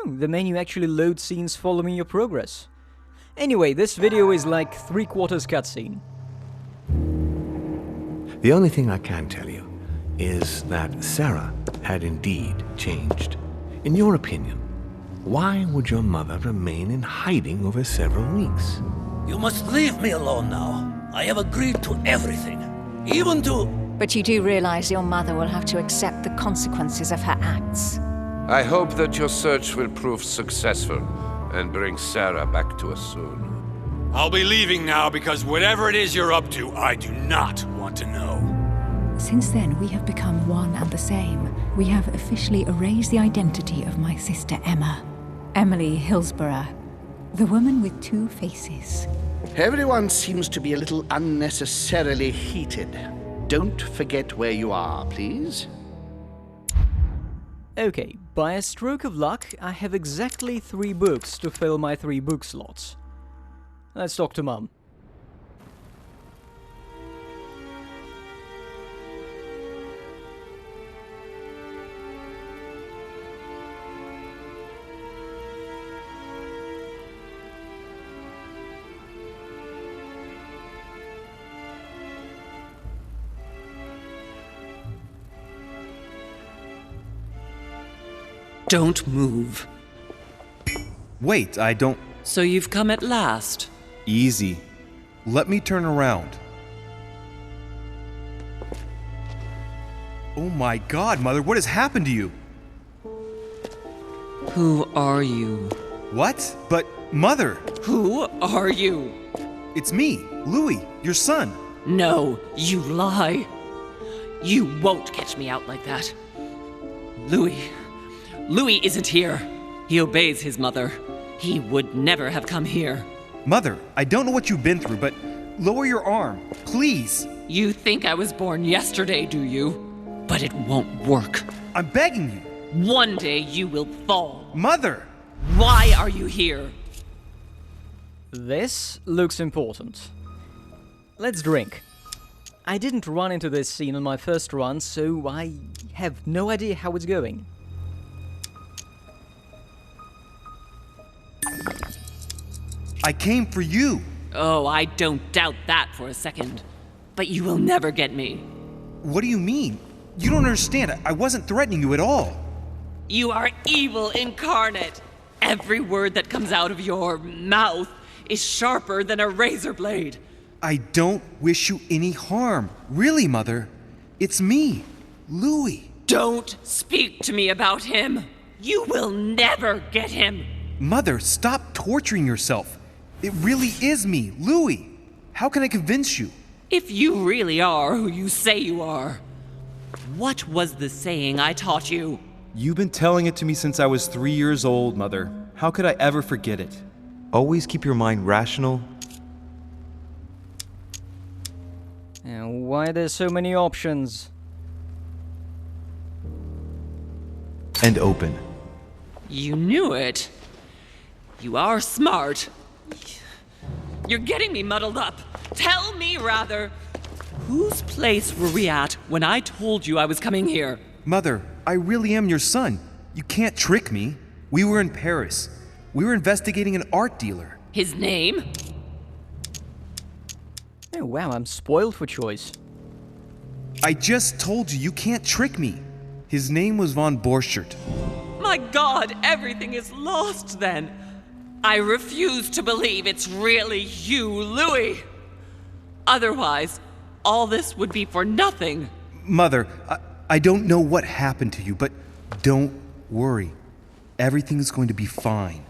The menu actually loads scenes following your progress. Anyway, this video is like 3/4 cutscene. The only thing I can tell you is that Sarah had indeed changed. In your opinion, why would your mother remain in hiding over several weeks? You must leave me alone now. I have agreed to everything, even to... But you do realize your mother will have to accept the consequences of her acts. I hope that your search will prove successful and bring Sarah back to us soon. I'll be leaving now because whatever it is you're up to, I do not want to know. Since then, we have become one and the same. We have officially erased the identity of my sister Emma. Emily Hillsborough, the woman with two faces. Everyone seems to be a little unnecessarily heated. Don't forget where you are, please. Okay, by a stroke of luck, I have exactly 3 books to fill my 3 book slots. Let's talk to Mum. Don't move. Wait, I don't... So you've come at last. Easy. Let me turn around. Oh my God, Mother, what has happened to you? Who are you? What? But, Mother! Who are you? It's me, Louis, your son. No, you lie. You won't catch me out like that. Louis isn't here. He obeys his mother. He would never have come here. Mother, I don't know what you've been through, but lower your arm, please. You think I was born yesterday, do you? But it won't work. I'm begging you. One day you will fall. Mother! Why are you here? This looks important. Let's drink. I didn't run into this scene on my first run, so I have no idea how it's going. I came for you. Oh, I don't doubt that for a second. But you will never get me. What do you mean? You don't understand. I wasn't threatening you at all. You are evil incarnate. Every word that comes out of your mouth is sharper than a razor blade. I don't wish you any harm. Really, Mother. It's me, Louis. Don't speak to me about him. You will never get him. Mother, stop torturing yourself. It really is me, Louis. How can I convince you? If you really are who you say you are, what was the saying I taught you? You've been telling it to me since I was 3 years old, Mother. How could I ever forget it? Always keep your mind rational. And why are there so many options? And open. You knew it. You are smart. You're getting me muddled up. Tell me, rather, whose place were we at when I told you I was coming here? Mother, I really am your son. You can't trick me. We were in Paris. We were investigating an art dealer. His name? Oh wow, I'm spoiled for choice. I just told you can't trick me. His name was von Borchert. My God, everything is lost then. I refuse to believe it's really you, Louis. Otherwise, all this would be for nothing. Mother, I don't know what happened to you, but don't worry. Everything's going to be fine.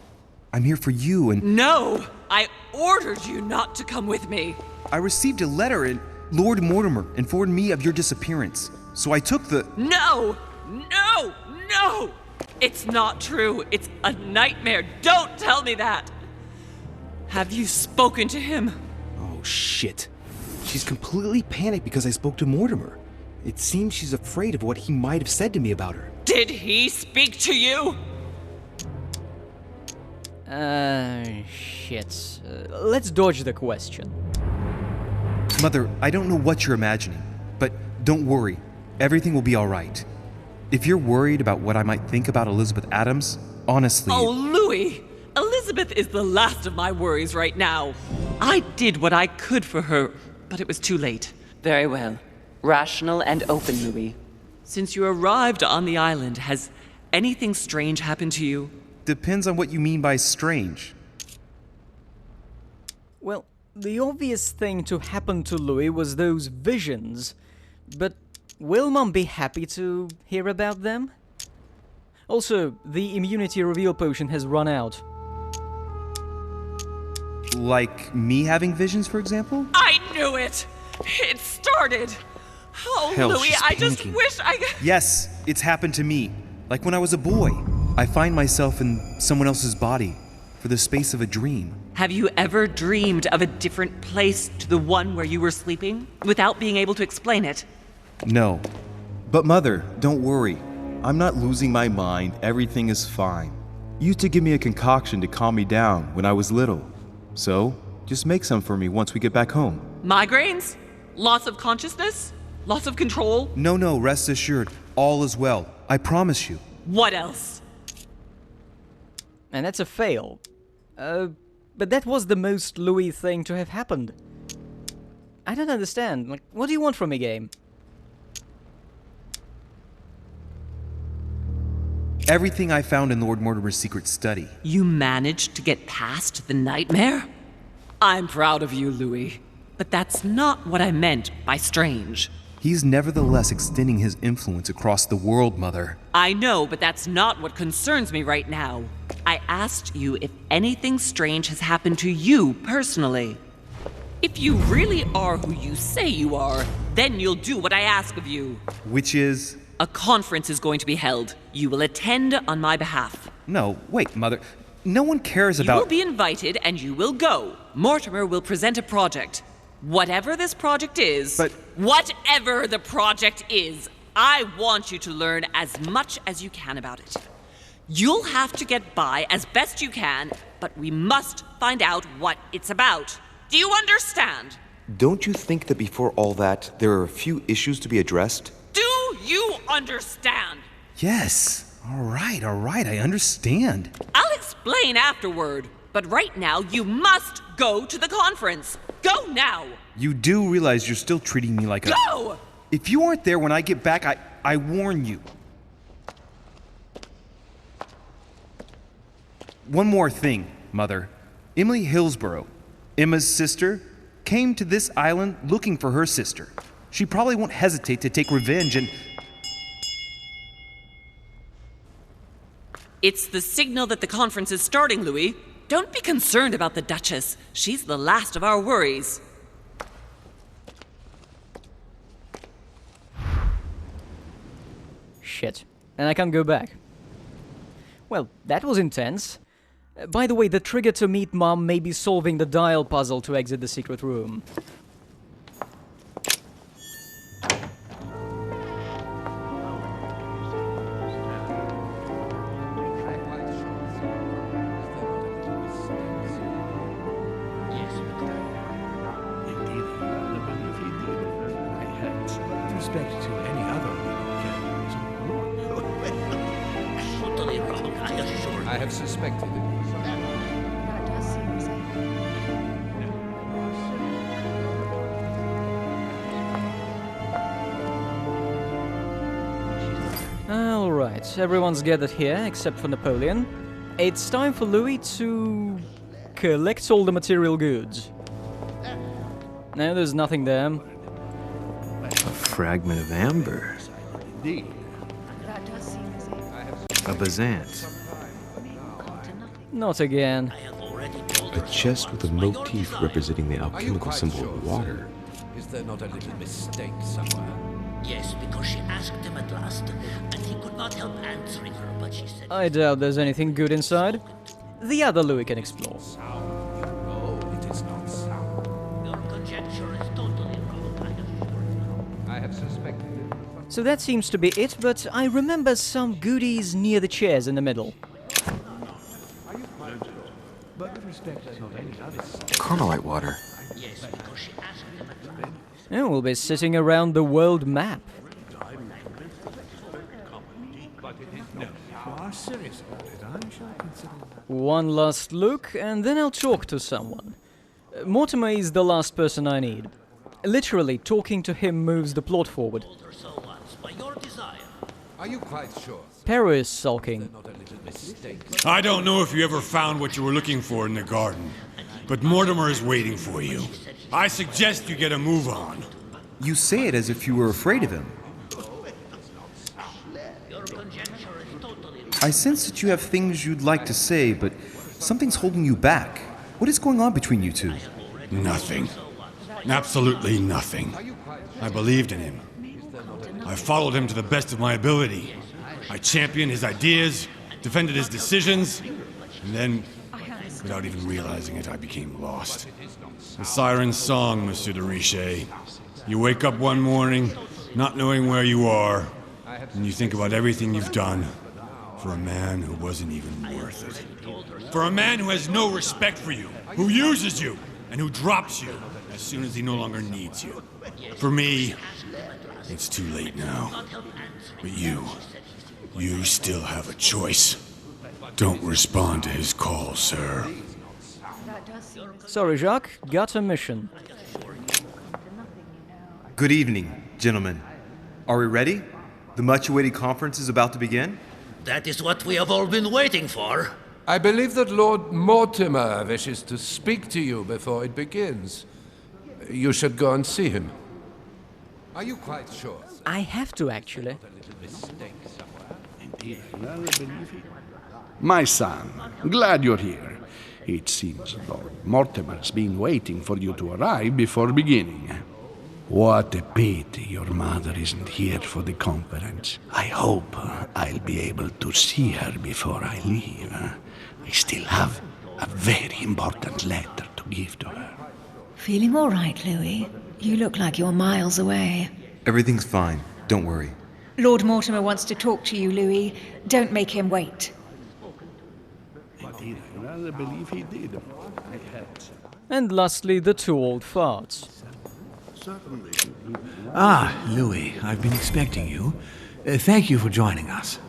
I'm here for you and... No! I ordered you not to come with me. I received a letter and Lord Mortimer informed me of your disappearance. So I took the... No! No! No! It's not true. It's a nightmare. Don't tell me that. Have you spoken to him? Oh, shit. She's completely panicked because I spoke to Mortimer. It seems she's afraid of what he might have said to me about her. Did he speak to you? Shit. Let's dodge the question. Mother, I don't know what you're imagining, but don't worry. Everything will be all right. If you're worried about what I might think about Elizabeth Adams, honestly... Oh, Louis! Elizabeth is the last of my worries right now. I did what I could for her, but it was too late. Very well. Rational and open, Louis. Since you arrived on the island, has anything strange happened to you? Depends on what you mean by strange. Well, the obvious thing to happen to Louis was those visions, but will Mom be happy to hear about them? Also, the immunity reveal potion has run out. Like me having visions, for example? I knew it! It started! Oh, Hell, Louis, she's I just panicking. wish I... Yes, it's happened to me. Like when I was a boy. I find myself in someone else's body for the space of a dream. Have you ever dreamed of a different place to the one where you were sleeping, without being able to explain it? No. But Mother, don't worry. I'm not losing my mind. Everything is fine. You used to give me a concoction to calm me down when I was little. So, just make some for me once we get back home. Migraines? Loss of consciousness? Loss of control? No, rest assured. All is well. I promise you. What else? And that's a fail. But that was the most Louis thing to have happened. I don't understand. Like, what do you want from me, game? Everything I found in Lord Mortimer's secret study. You managed to get past the nightmare? I'm proud of you, Louis. But that's not what I meant by strange. He's nevertheless extending his influence across the world, Mother. I know, but that's not what concerns me right now. I asked you if anything strange has happened to you personally. If you really are who you say you are, then you'll do what I ask of you. Which is? A conference is going to be held. You will attend on my behalf. No, wait, Mother. No one cares about... You will be invited and you will go. Mortimer will present a project. Whatever this project is... But... Whatever the project is, I want you to learn as much as you can about it. You'll have to get by as best you can, but we must find out what it's about. Do you understand? Don't you think that before all that, there are a few issues to be addressed? Do you understand? Yes. All right, I understand. I'll explain afterward, but right now you must go to the conference. Go now! You do realize you're still treating me like a... Go! If you aren't there when I get back, I warn you. One more thing, Mother. Emily Hillsborough, Emma's sister, came to this island looking for her sister. She probably won't hesitate to take revenge and... It's the signal that the conference is starting, Louis. Don't be concerned about the Duchess. She's the last of our worries. Shit. And I can't go back. Well, that was intense. By the way, the trigger to meet Mom may be solving the dial puzzle to exit the secret room. Respect to any other Totally wrong, I assure you. I have suspected it. That does seem the same. Alright, everyone's gathered here except for Napoleon. It's time for Louis to collect all the material goods. No, there's nothing there. A fragment of amber. That does seem the same. A Byzance. Not again. I have already told A her chest with a motif representing the alchemical symbol of water. Is there not a little mistake somewhere? Yes, because she asked him at last, and he could not help answering her, but she said... I doubt there's anything good inside. The other Louis can explore. No, it is not sound. Your conjecture is totally wrong, I assure you. I have suspected it. So that seems to be it, but I remember some goodies near the chairs in the middle. Carmelite water. Yes, because she asked him at last. And we'll be sitting around the world map. are serious about it, I shall consider that. One last look, and then I'll talk to someone. Mortimer is the last person I need. Literally, talking to him moves the plot forward. Are you quite sure? Perro is sulking. I don't know if you ever found what you were looking for in the garden, but Mortimer is waiting for you. I suggest you get a move on. You say it as if you were afraid of him. I sense that you have things you'd like to say, but something's holding you back. What is going on between you two? Nothing. Absolutely nothing. I believed in him. I followed him to the best of my ability. I championed his ideas, defended his decisions, and then, without even realizing it, I became lost. The siren's song, Monsieur de Richet. You wake up one morning, not knowing where you are, and you think about everything you've done for a man who wasn't even worth it. For a man who has no respect for you, who uses you, and who drops you as soon as he no longer needs you. For me, it's too late now. But you still have a choice. Don't respond to his call, sir. Sorry, Jacques, got a mission. Good evening, gentlemen. Are we ready? The much-awaited conference is about to begin? That is what we have all been waiting for. I believe that Lord Mortimer wishes to speak to you before it begins. You should go and see him. Are you quite sure? I have to, actually. My son, glad you're here. It seems Lord Mortimer's been waiting for you to arrive before beginning. What a pity your mother isn't here for the conference. I hope I'll be able to see her before I leave. I still have a very important letter to give to her. Feeling all right, Louis? You look like you're miles away. Everything's fine. Don't worry. Lord Mortimer wants to talk to you, Louis. Don't make him wait. Indeed, I rather believe he did. And lastly, the two old farts. Certainly. Ah, Louis, I've been expecting you. Thank you for joining us.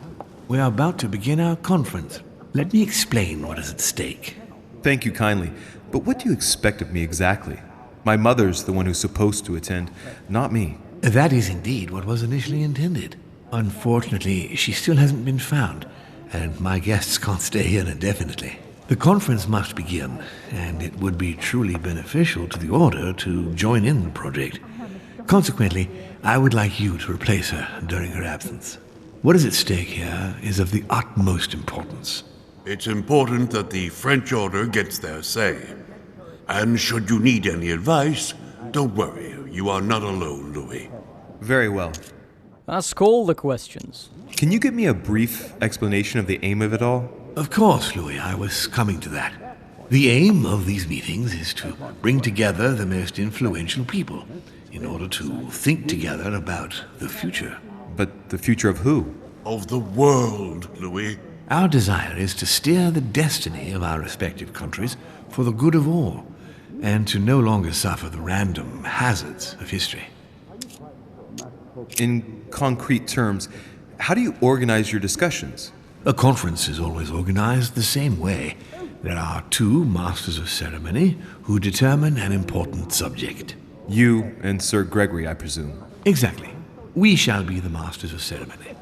We are about to begin our conference. Let me explain what is at stake. Thank you kindly, but what do you expect of me exactly? My mother's the one who's supposed to attend, not me. That is indeed what was initially intended. Unfortunately, she still hasn't been found, and my guests can't stay here indefinitely. The conference must begin, and it would be truly beneficial to the Order to join in the project. Consequently, I would like you to replace her during her absence. What is at stake here is of the utmost importance. It's important that the French Order gets their say. And should you need any advice, don't worry. You are not alone, Louis. Very well. Ask all the questions. Can you give me a brief explanation of the aim of it all? Of course, Louis, I was coming to that. The aim of these meetings is to bring together the most influential people in order to think together about the future. But the future of who? Of the world, Louis. Our desire is to steer the destiny of our respective countries for the good of all, and to no longer suffer the random hazards of history. In concrete terms, how do you organize your discussions? A conference is always organized the same way. There are two masters of ceremony who determine an important subject. You and Sir Gregory, I presume. Exactly. We shall be the masters of ceremony.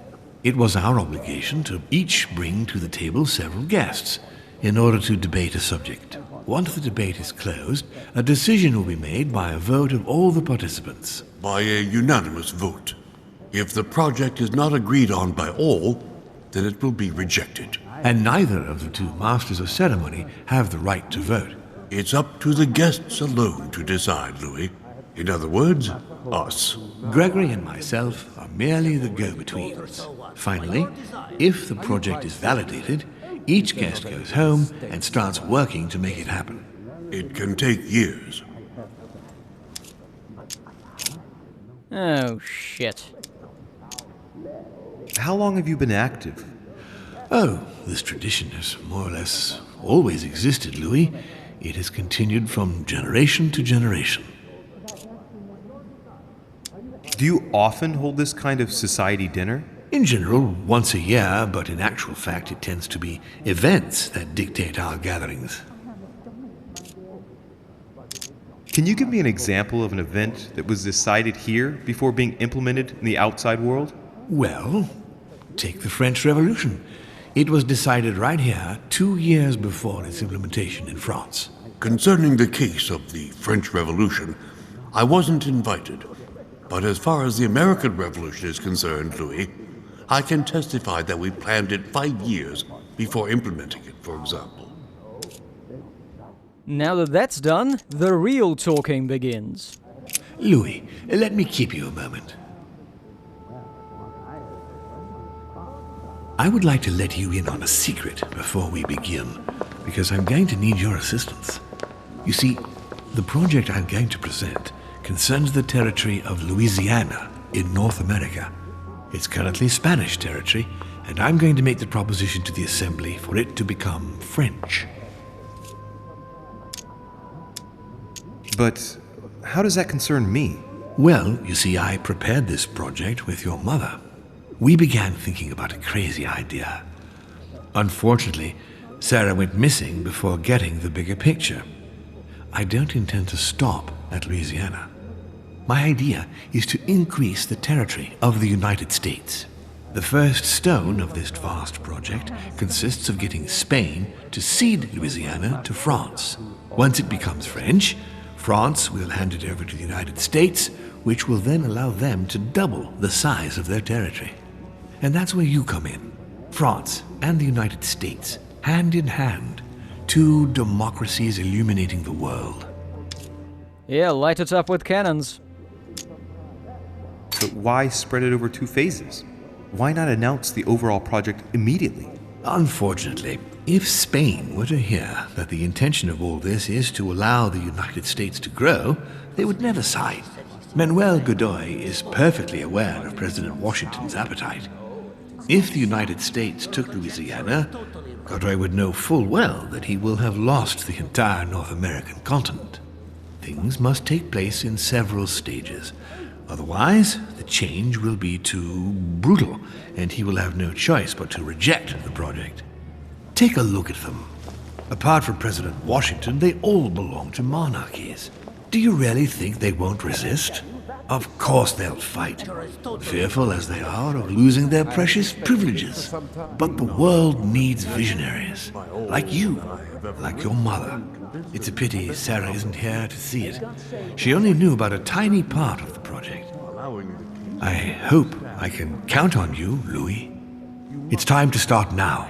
It was our obligation to each bring to the table several guests in order to debate a subject. Once the debate is closed, a decision will be made by a vote of all the participants. By a unanimous vote. If the project is not agreed on by all, then it will be rejected. And neither of the two masters of ceremony have the right to vote. It's up to the guests alone to decide, Louis. In other words, us. Gregory and myself are merely the go-betweens. Finally, if the project is validated, each guest goes home and starts working to make it happen. It can take years. Oh, shit. How long have you been active? Oh, this tradition has more or less always existed, Louis. It has continued from generation to generation. Do you often hold this kind of society dinner? In general, once a year, but in actual fact it tends to be events that dictate our gatherings. Can you give me an example of an event that was decided here before being implemented in the outside world? Well, take the French Revolution. It was decided right here 2 years before its implementation in France. Concerning the case of the French Revolution, I wasn't invited. But as far as the American Revolution is concerned, Louis, I can testify that we planned it 5 years before implementing it, for example. Now that that's done, the real talking begins. Louis, let me keep you a moment. I would like to let you in on a secret before we begin, because I'm going to need your assistance. You see, the project I'm going to present concerns the territory of Louisiana in North America. It's currently Spanish territory, and I'm going to make the proposition to the Assembly for it to become French. But how does that concern me? Well, you see, I prepared this project with your mother. We began thinking about a crazy idea. Unfortunately, Sarah went missing before getting the bigger picture. I don't intend to stop at Louisiana. My idea is to increase the territory of the United States. The first stone of this vast project consists of getting Spain to cede Louisiana to France. Once it becomes French, France will hand it over to the United States, which will then allow them to double the size of their territory. And that's where you come in. France and the United States, hand in hand, two democracies illuminating the world. Yeah, light it up with cannons. But why spread it over 2 phases? Why not announce the overall project immediately? Unfortunately, if Spain were to hear that the intention of all this is to allow the United States to grow, they would never sign. Manuel Godoy is perfectly aware of President Washington's appetite. If the United States took Louisiana, Godoy would know full well that he will have lost the entire North American continent. Things must take place in several stages. Otherwise, the change will be too brutal, and he will have no choice but to reject the project. Take a look at them. Apart from President Washington, they all belong to monarchies. Do you really think they won't resist? Of course they'll fight, fearful as they are of losing their precious privileges. But the world needs visionaries, like you, like your mother. It's a pity Sarah isn't here to see it. She only knew about a tiny part of the project. I hope I can count on you, Louis. It's time to start now.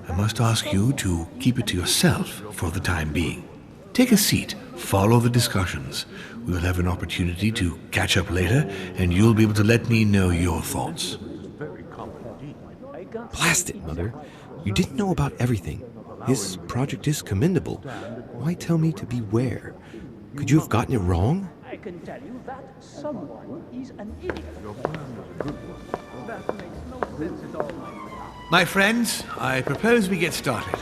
I must ask you to keep it to yourself for the time being. Take a seat, follow the discussions. We'll have an opportunity to catch up later, and you'll be able to let me know your thoughts. Blast it, Mother. You didn't know about everything. His project is commendable. Why tell me to beware? Could you have gotten it wrong? I can tell you that someone is an idiot. That makes no sense at all. My friends, I propose we get started.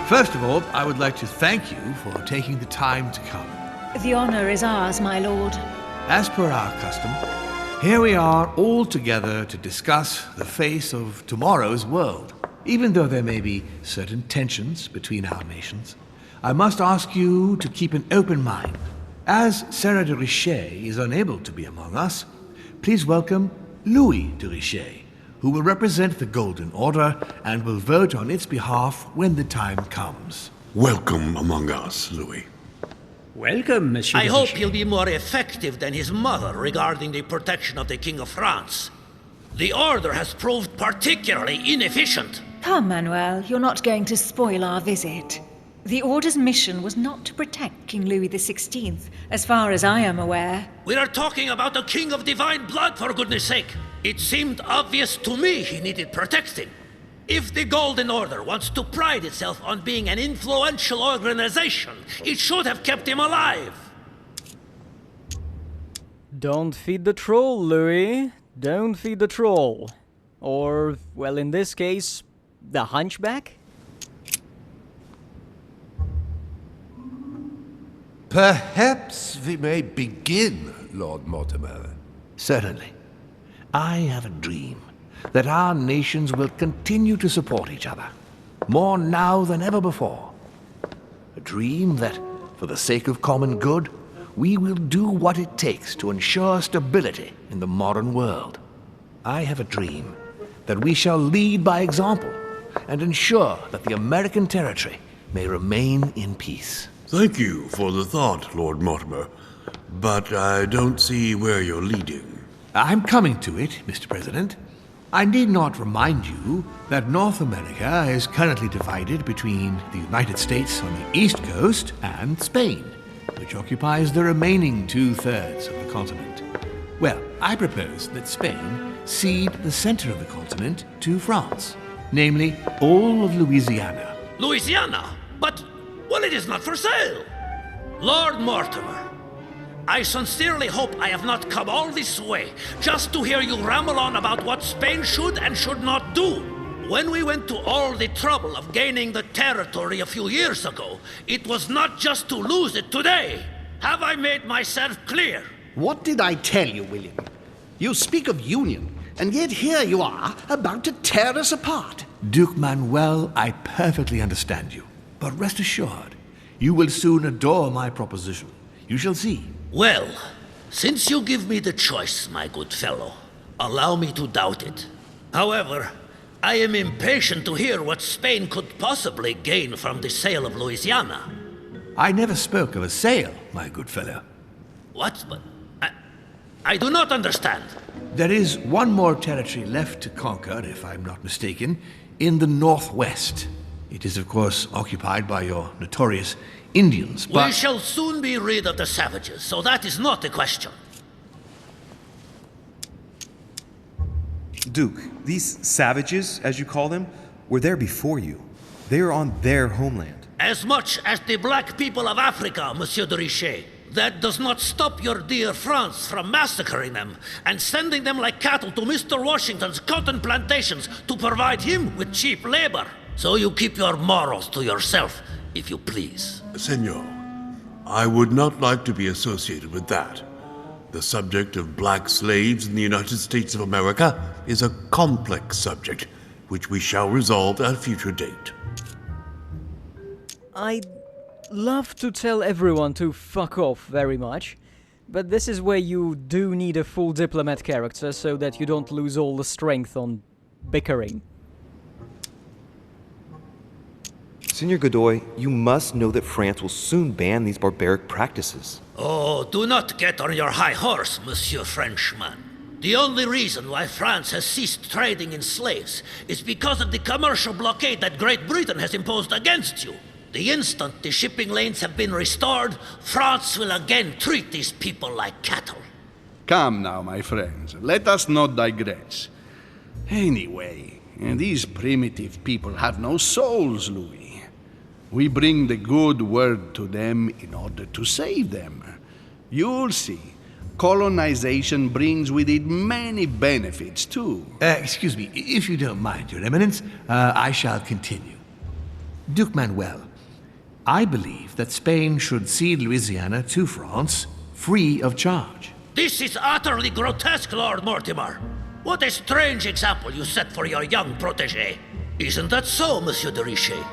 First of all, I would like to thank you for taking the time to come. The honor is ours, my lord. As per our custom, here we are all together to discuss the face of tomorrow's world. Even though there may be certain tensions between our nations, I must ask you to keep an open mind. As Sarah de Richet is unable to be among us, please welcome Louis de Richet, who will represent the Golden Order and will vote on its behalf when the time comes. Welcome among us, Louis. Welcome, Monsieur. I hope he'll be more effective than his mother regarding the protection of the King of France. The Order has proved particularly inefficient. Come, Manuel, you're not going to spoil our visit. The Order's mission was not to protect King Louis XVI, as far as I am aware. We are talking about a king of divine blood, for goodness sake. It seemed obvious to me he needed protecting. If the Golden Order wants to pride itself on being an influential organization, it should have kept him alive. Don't feed the troll, Louis. Don't feed the troll. Or, well, in this case, the hunchback? Perhaps we may begin, Lord Mortimer. Certainly. I have a dream that our nations will continue to support each other, more now than ever before. A dream that, for the sake of common good, we will do what it takes to ensure stability in the modern world. I have a dream that we shall lead by example and ensure that the American territory may remain in peace. Thank you for the thought, Lord Mortimer, but I don't see where you're leading. I'm coming to it, Mr. President. I need not remind you that North America is currently divided between the United States on the east coast and Spain, which occupies the remaining 2/3 of the continent. Well, I propose that Spain cede the center of the continent to France, namely all of Louisiana. Louisiana? But, well, it is not for sale. Lord Mortimer, I sincerely hope I have not come all this way just to hear you ramble on about what Spain should and should not do. When we went to all the trouble of gaining the territory a few years ago, it was not just to lose it today. Have I made myself clear? What did I tell you, William? You speak of union, and yet here you are, about to tear us apart. Duke Manuel, I perfectly understand you. But rest assured, you will soon adore my proposition. You shall see. Well, since you give me the choice, my good fellow, allow me to doubt it. However, I am impatient to hear what Spain could possibly gain from the sale of Louisiana. I never spoke of a sale, my good fellow. What? But I do not understand. There is one more territory left to conquer, if I'm not mistaken, in the northwest. It is, of course, occupied by your notorious Indians, but... We shall soon be rid of the savages, so that is not a question. Duke, these savages, as you call them, were there before you. They are on their homeland. As much as the black people of Africa, Monsieur de Richet. That does not stop your dear France from massacring them and sending them like cattle to Mr. Washington's cotton plantations to provide him with cheap labor. So you keep your morals to yourself, if you please. Senor, I would not like to be associated with that. The subject of black slaves in the United States of America is a complex subject, which we shall resolve at a future date. I'd love to tell everyone to fuck off very much, but this is where you do need a full diplomat character so that you don't lose all the strength on bickering. Senor Godoy, you must know that France will soon ban these barbaric practices. Oh, do not get on your high horse, Monsieur Frenchman. The only reason why France has ceased trading in slaves is because of the commercial blockade that Great Britain has imposed against you. The instant the shipping lanes have been restored, France will again treat these people like cattle. Come now, my friends, let us not digress. Anyway, these primitive people have no souls, Louis. We bring the good word to them in order to save them. You'll see. Colonization brings with it many benefits, too. Excuse me, if you don't mind, Your Eminence, I shall continue. Duke Manuel, I believe that Spain should cede Louisiana to France free of charge. This is utterly grotesque, Lord Mortimer. What a strange example you set for your young protégé. Isn't that so, Monsieur de Richet?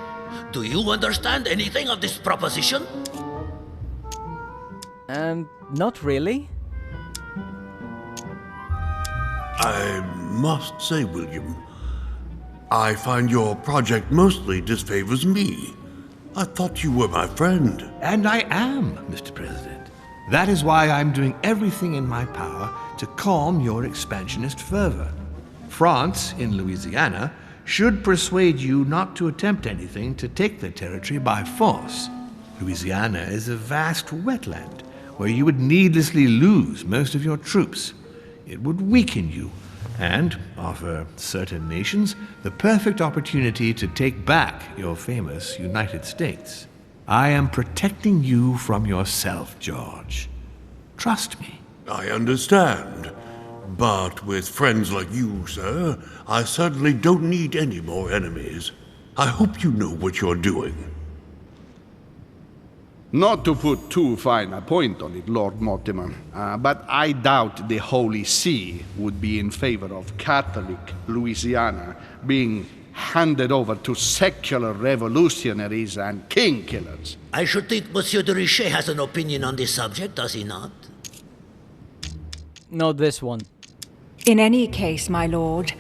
Do you understand anything of this proposition? Not really. I must say, William, I find your project mostly disfavors me. I thought you were my friend. And I am, Mr. President. That is why I'm doing everything in my power to calm your expansionist fervor. France, in Louisiana, should persuade you not to attempt anything to take the territory by force. Louisiana is a vast wetland where you would needlessly lose most of your troops. It would weaken you and offer certain nations the perfect opportunity to take back your famous United States. I am protecting you from yourself, George. Trust me. I understand. But with friends like you, sir, I certainly don't need any more enemies. I hope you know what you're doing. Not to put too fine a point on it, Lord Mortimer, but I doubt the Holy See would be in favor of Catholic Louisiana being handed over to secular revolutionaries and king killers. I should think Monsieur de Richet has an opinion on this subject, does he not? Not this one. In any case, my lord,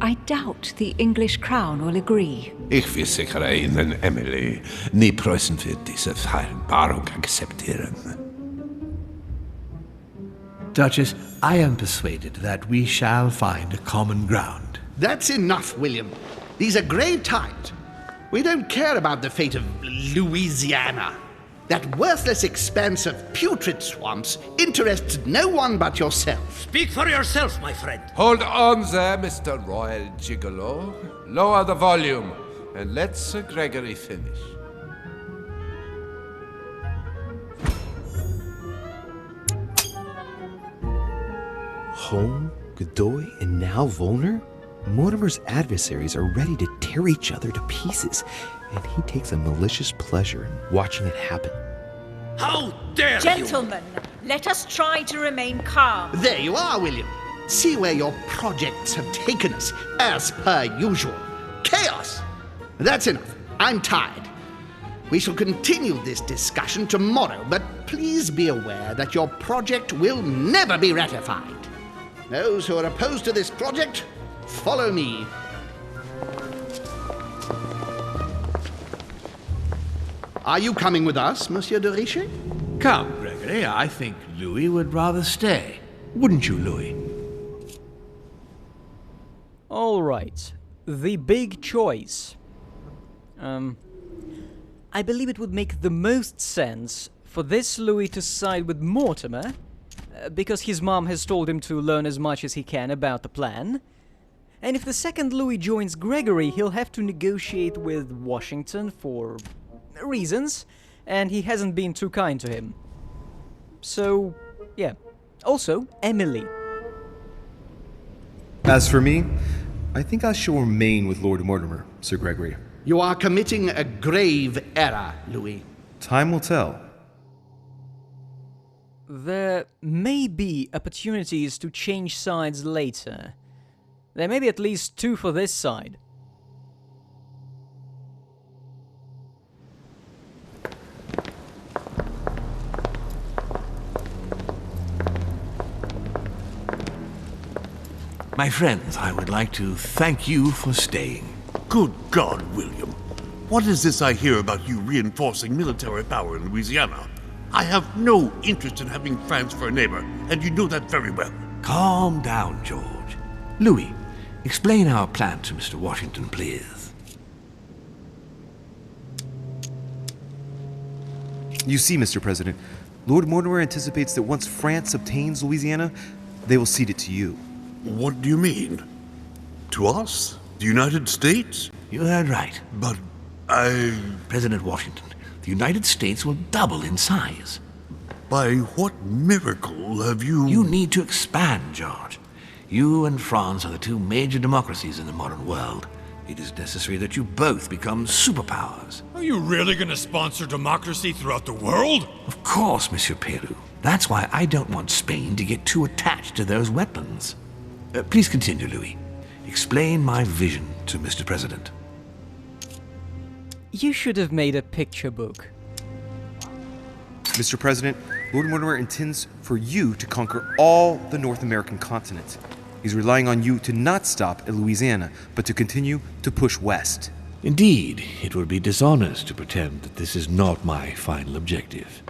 I doubt the English crown will agree. Ich versichere Ihnen, Emily, nie Preußen wird diese Vereinbarung akzeptieren. Duchess, I am persuaded that we shall find a common ground. That's enough, William. These are grave times. We don't care about the fate of Louisiana. That worthless expanse of putrid swamps interests no one but yourself. Speak for yourself, my friend. Hold on there, Mr. Royal Gigolo. Lower the volume, and let Sir Gregory finish. Home, Godoy, and now Volner? Mortimer's adversaries are ready to tear each other to pieces, and he takes a malicious pleasure in watching it happen. How dare Gentlemen, let us try to remain calm. There you are, William. See where your projects have taken us, as per usual. Chaos! That's enough. I'm tired. We shall continue this discussion tomorrow, but please be aware that your project will never be ratified. Those who are opposed to this project, follow me. Are you coming with us, Monsieur de Richet? Come, Gregory, I think Louis would rather stay. Wouldn't you, Louis? All right. The big choice. I believe it would make the most sense for this Louis to side with Mortimer, because his mom has told him to learn as much as he can about the plan. And if the second Louis joins Gregory, he'll have to negotiate with Washington for reasons, and he hasn't been too kind to him. So, yeah. Also, Emily. As for me, I think I shall remain with Lord Mortimer, Sir Gregory. You are committing a grave error, Louis. Time will tell. There may be opportunities to change sides later. There may be at least two for this side. My friends, I would like to thank you for staying. Good God, William. What is this I hear about you reinforcing military power in Louisiana? I have no interest in having France for a neighbor, and you know that very well. Calm down, George. Louis, explain our plan to Mr. Washington, please. You see, Mr. President, Lord Mortimer anticipates that once France obtains Louisiana, they will cede it to you. What do you mean? To us? The United States? You heard right. But President Washington, the United States will double in size. By what miracle have you... You need to expand, George. You and France are the two major democracies in the modern world. It is necessary that you both become superpowers. Are you really going to sponsor democracy throughout the world? Of course, Monsieur Peru. That's why I don't want Spain to get too attached to those wetlands. Please continue, Louis. Explain my vision to Mr. President. You should have made a picture book. Mr. President, Lord Mortimer intends for you to conquer all the North American continent. He's relying on you to not stop at Louisiana, but to continue to push west. Indeed, it would be dishonest to pretend that this is not my final objective.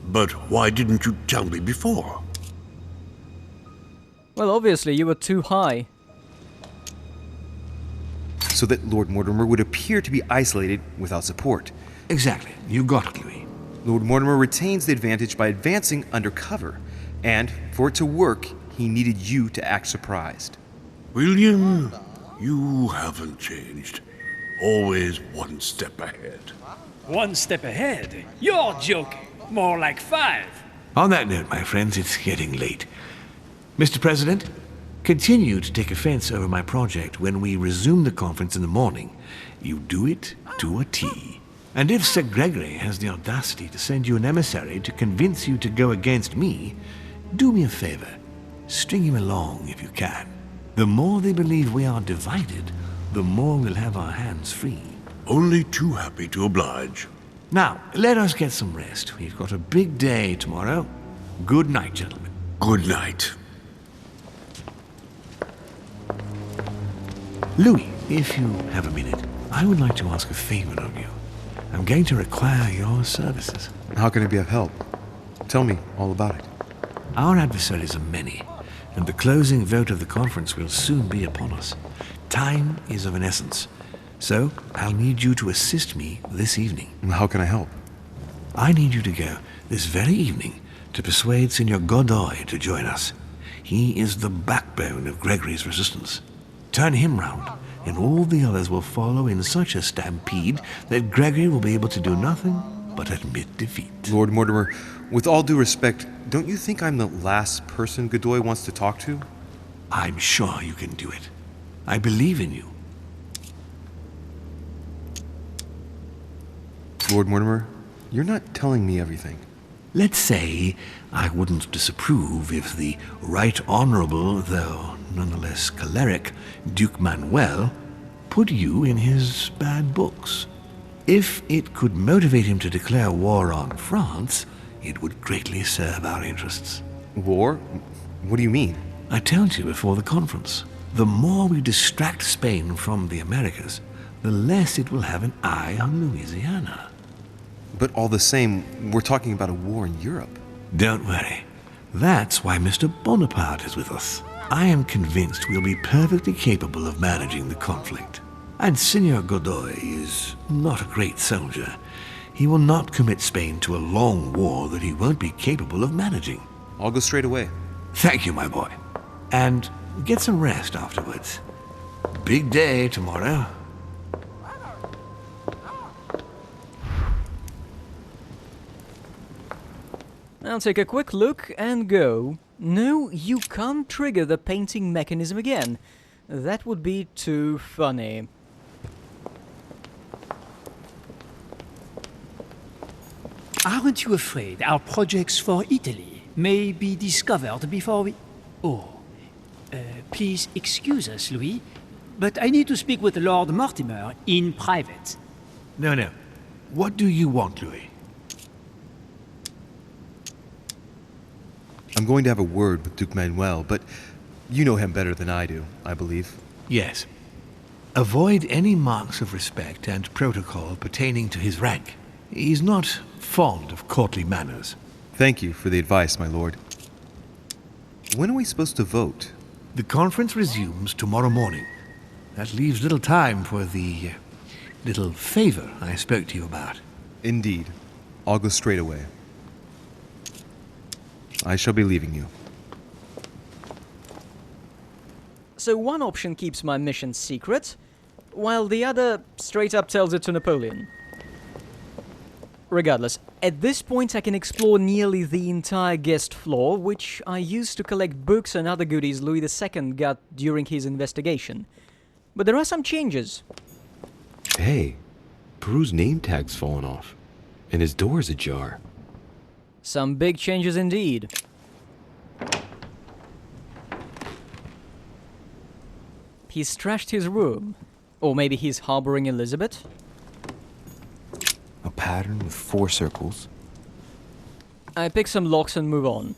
But why didn't you tell me before? Well, obviously you were too high. So that Lord Mortimer would appear to be isolated without support. Exactly. You got it, Louis. Lord Mortimer retains the advantage by advancing under cover, and for it to work, he needed you to act surprised. William, you haven't changed. Always one step ahead. One step ahead? You're joking. More like 5. On that note, my friends, it's getting late. Mr. President, continue to take offense over my project when we resume the conference in the morning. You do it to a T. And if Sir Gregory has the audacity to send you an emissary to convince you to go against me, do me a favor. String him along if you can. The more they believe we are divided, the more we'll have our hands free. Only too happy to oblige. Now, let us get some rest. We've got a big day tomorrow. Good night, gentlemen. Good night. Louis, if you have a minute, I would like to ask a favor of you. I'm going to require your services. How can I be of help? Tell me all about it. Our adversaries are many, and the closing vote of the conference will soon be upon us. Time is of an essence, so I'll need you to assist me this evening. How can I help? I need you to go this very evening to persuade Signor Godoy to join us. He is the backbone of Gregory's resistance. Turn him round, and all the others will follow in such a stampede that Gregory will be able to do nothing but admit defeat. Lord Mortimer, with all due respect, don't you think I'm the last person Godoy wants to talk to? I'm sure you can do it. I believe in you. Lord Mortimer, you're not telling me everything. Let's say I wouldn't disapprove if the Right Honorable, though nonetheless choleric, Duke Manuel put you in his bad books. If it could motivate him to declare war on France, it would greatly serve our interests. War? What do you mean? I told you before the conference. The more we distract Spain from the Americas, the less it will have an eye on Louisiana. But all the same, we're talking about a war in Europe. Don't worry. That's why Mr. Bonaparte is with us. I am convinced we'll be perfectly capable of managing the conflict. And Signor Godoy is not a great soldier. He will not commit Spain to a long war that he won't be capable of managing. I'll go straight away. Thank you, my boy. And get some rest afterwards. Big day tomorrow. I'll take a quick look and go. No, you can't trigger the painting mechanism again. That would be too funny. Aren't you afraid our projects for Italy may be discovered before we... Oh, please excuse us, Louis, but I need to speak with Lord Mortimer in private. No. What do you want, Louis? I'm going to have a word with Duke Manuel, but you know him better than I do, I believe. Yes. Avoid any marks of respect and protocol pertaining to his rank. He's not fond of courtly manners. Thank you for the advice, my lord. When are we supposed to vote? The conference resumes tomorrow morning. That leaves little time for the little favor I spoke to you about. Indeed. I'll go straight away. I shall be leaving you. So one option keeps my mission secret, while the other straight up tells it to Napoleon. Regardless, at this point I can explore nearly the entire guest floor, which I used to collect books and other goodies Louis II got during his investigation. But there are some changes. Hey, Peru's name tag's fallen off, and his door's ajar. Some big changes indeed. He's trashed his room. Or maybe he's harboring Elizabeth? A pattern with 4 circles. I pick some locks and move on.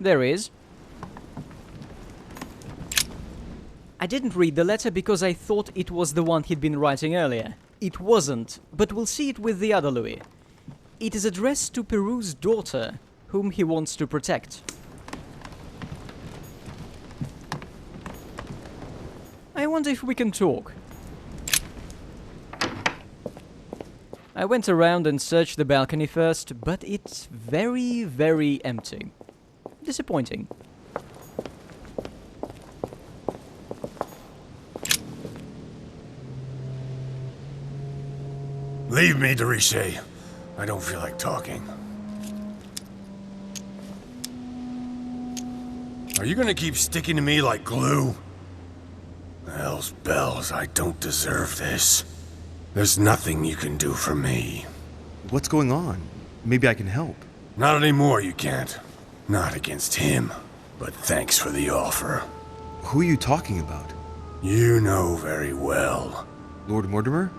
There is. I didn't read the letter because I thought it was the one he'd been writing earlier. It wasn't, but we'll see it with the other Louis. It is addressed to Peru's daughter, whom he wants to protect. I wonder if we can talk. I went around and searched the balcony first, but it's very, very empty. Disappointing. Leave me, de Richet. I don't feel like talking. Are you gonna keep sticking to me like glue? Well, Hell's bells, I don't deserve this. There's nothing you can do for me. What's going on? Maybe I can help. Not anymore, you can't. Not against him. But thanks for the offer. Who are you talking about? You know very well. Lord Mortimer?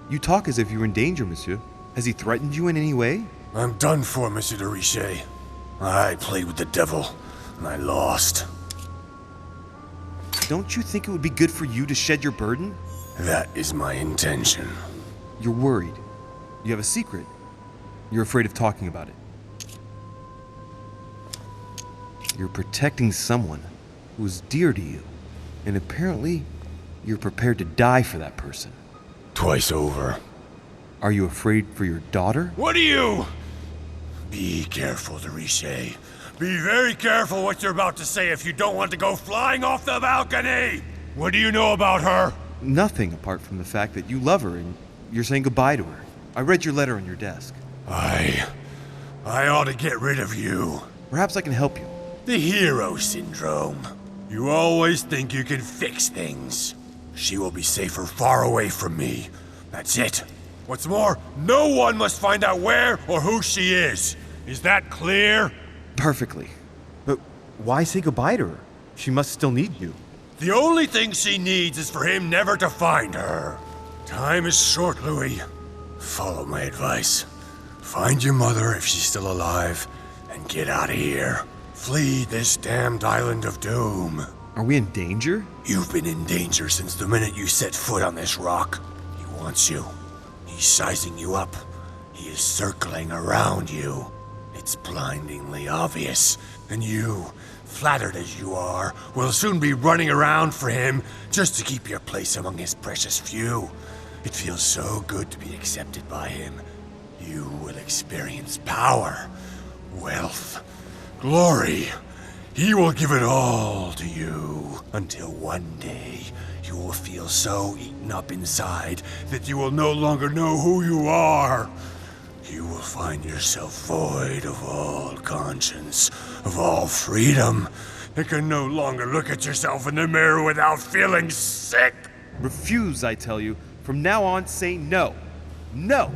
You talk as if you were in danger, monsieur. Has he threatened you in any way? I'm done for, Monsieur de Richet. I played with the devil, and I lost. Don't you think it would be good for you to shed your burden? That is my intention. You're worried. You have a secret. You're afraid of talking about it. You're protecting someone who is dear to you, and apparently you're prepared to die for that person. Twice over. Are you afraid for your daughter? What are you? Be careful, de Richet. Be very careful what you're about to say if you don't want to go flying off the balcony! What do you know about her? Nothing apart from the fact that you love her and you're saying goodbye to her. I read your letter on your desk. I ought to get rid of you. Perhaps I can help you. The hero syndrome. You always think you can fix things. She will be safer far away from me. That's it. What's more, no one must find out where or who she is. Is that clear? Perfectly. But why say goodbye to her? She must still need you. The only thing she needs is for him never to find her. Time is short, Louis. Follow my advice. Find your mother if she's still alive, and get out of here. Flee this damned island of doom. Are we in danger? You've been in danger since the minute you set foot on this rock. He wants you. He's sizing you up. He is circling around you. It's blindingly obvious. And you, flattered as you are, will soon be running around for him just to keep your place among his precious few. It feels so good to be accepted by him. You will experience power, wealth, glory. He will give it all to you until one day you will feel so eaten up inside that you will no longer know who you are. You will find yourself void of all conscience, of all freedom, and can no longer look at yourself in the mirror without feeling sick. Refuse, I tell you. From now on, say no. No!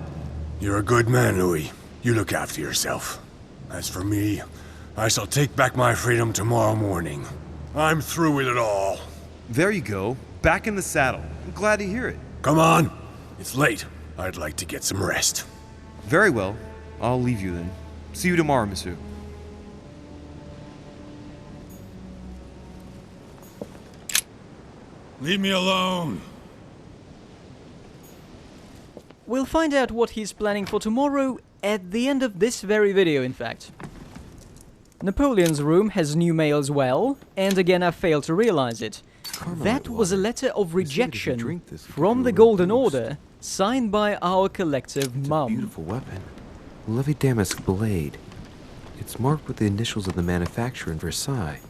You're a good man, Louis. You look after yourself. As for me, I shall take back my freedom tomorrow morning. I'm through with it all. There you go. Back in the saddle. I'm glad to hear it. Come on. It's late. I'd like to get some rest. Very well. I'll leave you then. See you tomorrow, monsieur. Leave me alone. We'll find out what he's planning for tomorrow at the end of this very video, in fact. Napoleon's room has new mail as well, and again I failed to realize it. That was a letter of rejection from the Golden Order, signed by our collective mum. Beautiful weapon. Lovely damask blade. It's marked with the initials of the manufacturer in Versailles.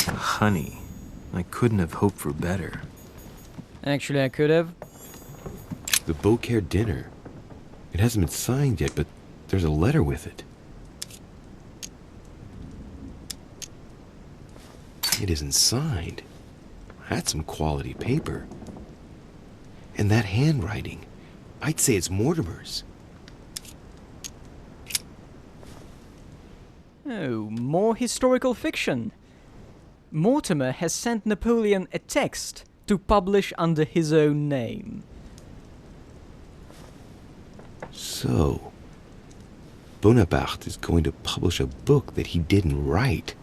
Honey, I couldn't have hoped for better. Actually, I could have. The Beaucaire dinner. It hasn't been signed yet, but there's a letter with it. It isn't signed. That's some quality paper. And that handwriting, I'd say it's Mortimer's. Oh, more historical fiction. Mortimer has sent Napoleon a text to publish under his own name. So, Bonaparte is going to publish a book that he didn't write.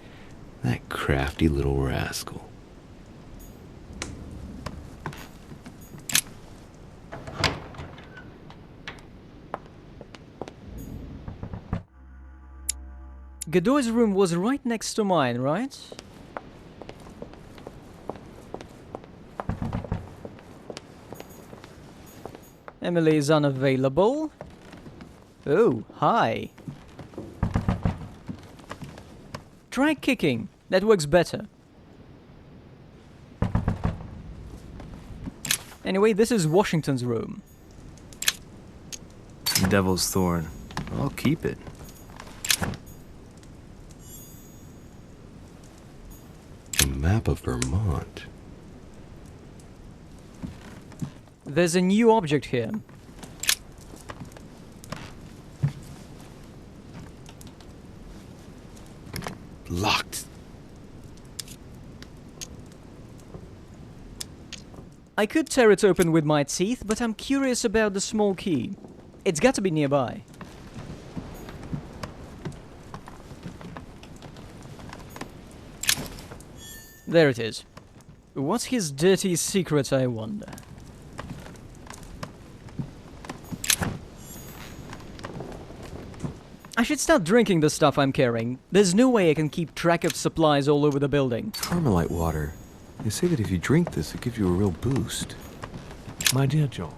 That crafty little rascal. Godoy's room was right next to mine, right? Emily is unavailable. Oh, hi. Try kicking. That works better. Anyway, this is Washington's room. Devil's Thorn. I'll keep it. A map of Vermont. There's a new object here. Locked. I could tear it open with my teeth, but I'm curious about the small key. It's got to be nearby. There it is. What's his dirty secret, I wonder? I should start drinking the stuff I'm carrying. There's no way I can keep track of supplies all over the building. Carmelite water. They say that if you drink this, it gives you a real boost. My dear Joel.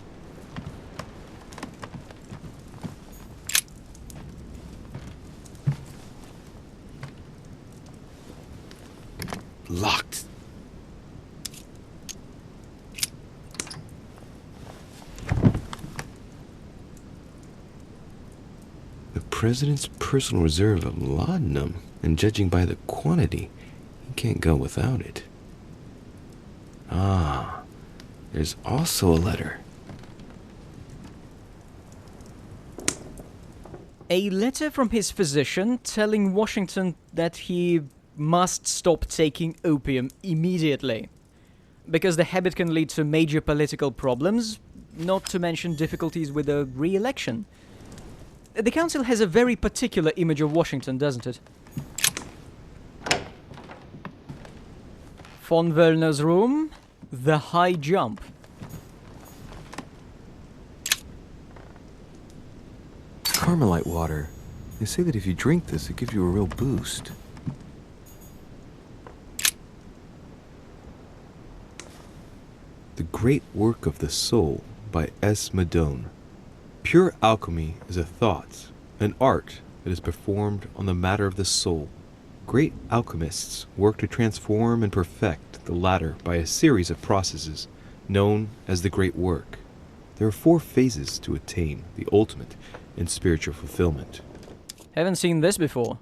Locked. The President's personal reserve of laudanum, and judging by the quantity, he can't go without it. Ah, there's also a letter. A letter from his physician telling Washington that he must stop taking opium immediately, because the habit can lead to major political problems, not to mention difficulties with the re-election. The council has a very particular image of Washington, doesn't it? Von Wöllner's room, the high jump. Carmelite water. They say that if you drink this, it gives you a real boost. The Great Work of the Soul by S. Madone. Pure alchemy is a thought, an art that is performed on the matter of the soul. Great alchemists work to transform and perfect the latter by a series of processes known as the Great Work. There are 4 phases to attain the ultimate in spiritual fulfillment. Haven't seen this before.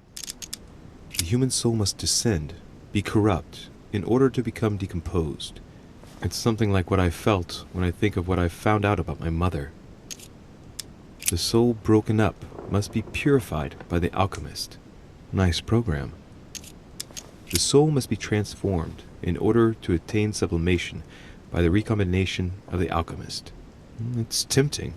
The human soul must descend, be corrupt, in order to become decomposed. It's something like what I felt when I think of what I've found out about my mother. The soul broken up must be purified by the alchemist. Nice program. The soul must be transformed in order to attain sublimation by the recombination of the alchemist. It's tempting.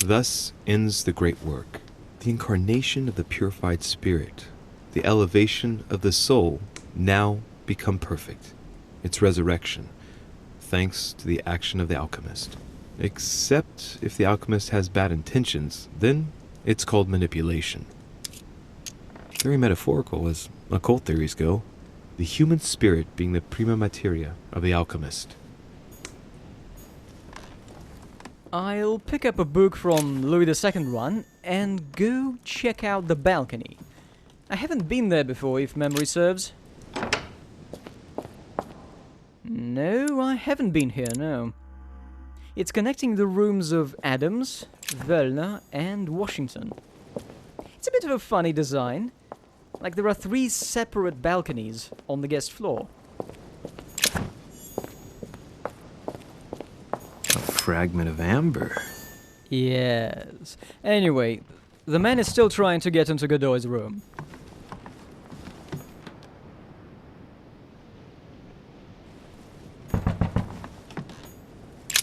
Thus ends the great work. The incarnation of the purified spirit, the elevation of the soul, now become perfect. Its resurrection, thanks to the action of the alchemist. Except if the alchemist has bad intentions, then it's called manipulation. Very metaphorical as occult theories go. The human spirit being the prima materia of the alchemist. I'll pick up a book from Louis II one and go check out the balcony. I haven't been there before, if memory serves. No, I haven't been here, no. It's connecting the rooms of Adams, Wöllner, and Washington. It's a bit of a funny design. Like there are 3 separate balconies on the guest floor. A fragment of amber. Yes. Anyway, the man is still trying to get into Godoy's room.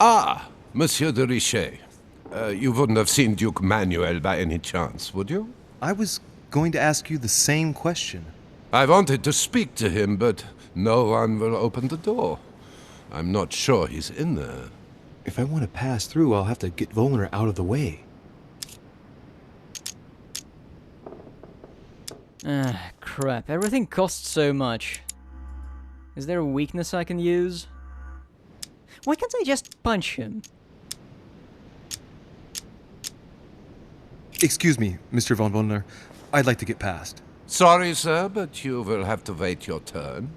Ah, Monsieur de Richet. You wouldn't have seen Duke Manuel by any chance, would you? I was going to ask you the same question. I wanted to speak to him, but no one will open the door. I'm not sure he's in there. If I want to pass through, I'll have to get Wöllner out of the way. Ah, crap. Everything costs so much. Is there a weakness I can use? Why can't I just punch him? Excuse me, Mr. von Wöllner. I'd like to get past. Sorry, sir, but you will have to wait your turn.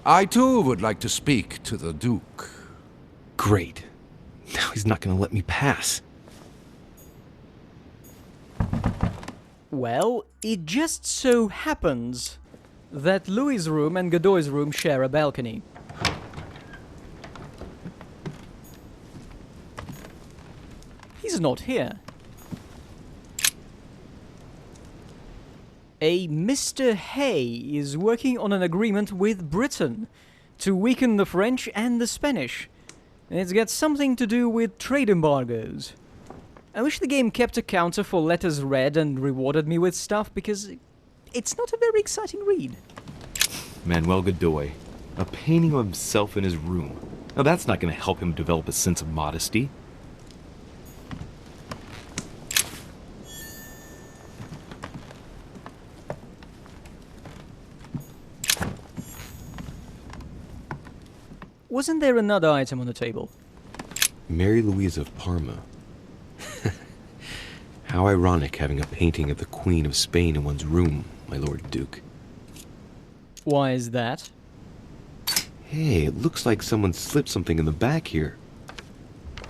I, too, would like to speak to the Duke. Great. Now he's not going to let me pass. Well, it just so happens that Louis's room and Godoy's room share a balcony. He's not here. A Mr. Hay is working on an agreement with Britain to weaken the French and the Spanish. It's got something to do with trade embargoes. I wish the game kept a counter for letters read and rewarded me with stuff, because it's not a very exciting read. Manuel Godoy, a painting of himself in his room. Now that's not going to help him develop a sense of modesty. Wasn't there another item on the table? Mary Louise of Parma. How ironic having a painting of the Queen of Spain in one's room, my Lord Duke. Why is that? Hey, it looks like someone slipped something in the back here.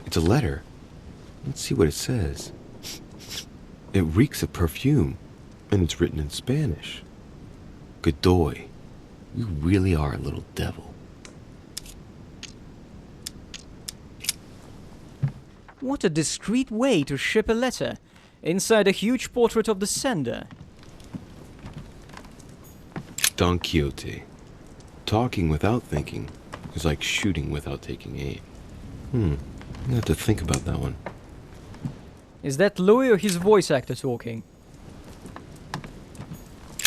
It's a letter. Let's see what it says. It reeks of perfume, and it's written in Spanish. Godoy, you really are a little devil. What a discreet way to ship a letter, inside a huge portrait of the sender. Don Quixote. Talking without thinking is like shooting without taking aim. I have to think about that one. Is that Louis or his voice actor talking?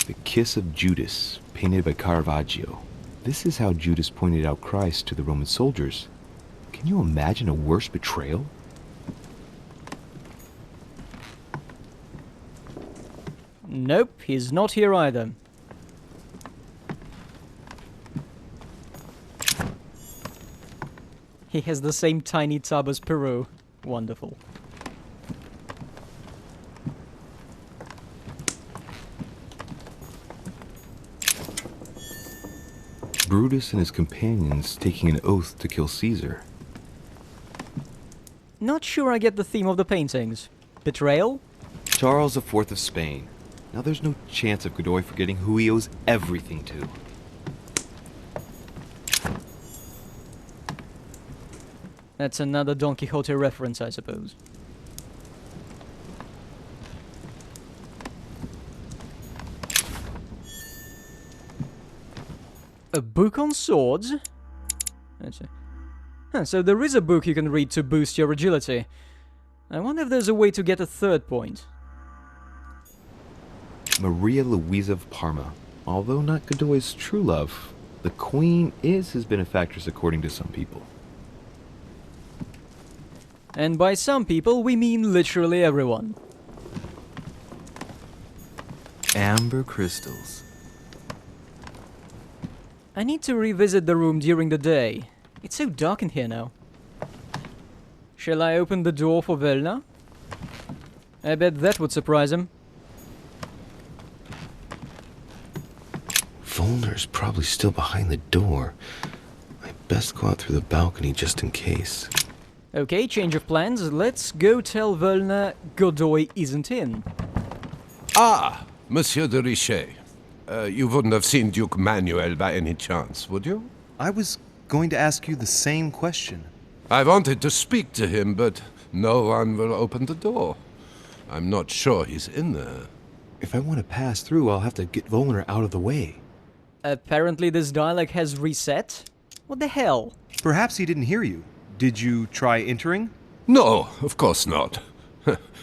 The Kiss of Judas, painted by Caravaggio. This is how Judas pointed out Christ to the Roman soldiers. Can you imagine a worse betrayal? Nope, he's not here either. He has the same tiny tub as Peru. Wonderful. Brutus and his companions taking an oath to kill Caesar. Not sure I get the theme of the paintings. Betrayal? Charles IV of Spain. Now there's no chance of Godoy forgetting who he owes everything to. That's another Don Quixote reference, I suppose. A book on swords? So there is a book you can read to boost your agility. I wonder if there's a way to get a third point. Maria Louisa of Parma. Although not Godoy's true love, the Queen is his benefactress according to some people. And by some people, we mean literally everyone. Amber crystals. I need to revisit the room during the day. It's so dark in here now. Shall I open the door for Völner? I bet that would surprise him. Völner's probably still behind the door. I best go out through the balcony just in case. Okay, change of plans. Let's go tell Völner Godoy isn't in. Ah, Monsieur de Richet. You wouldn't have seen Duke Manuel by any chance, would you? I was going to ask you the same question. I wanted to speak to him, but no one will open the door. I'm not sure he's in there. If I want to pass through, I'll have to get Völner out of the way. Apparently this dialogue has reset? What the hell? Perhaps he didn't hear you. Did you try entering? No, of course not.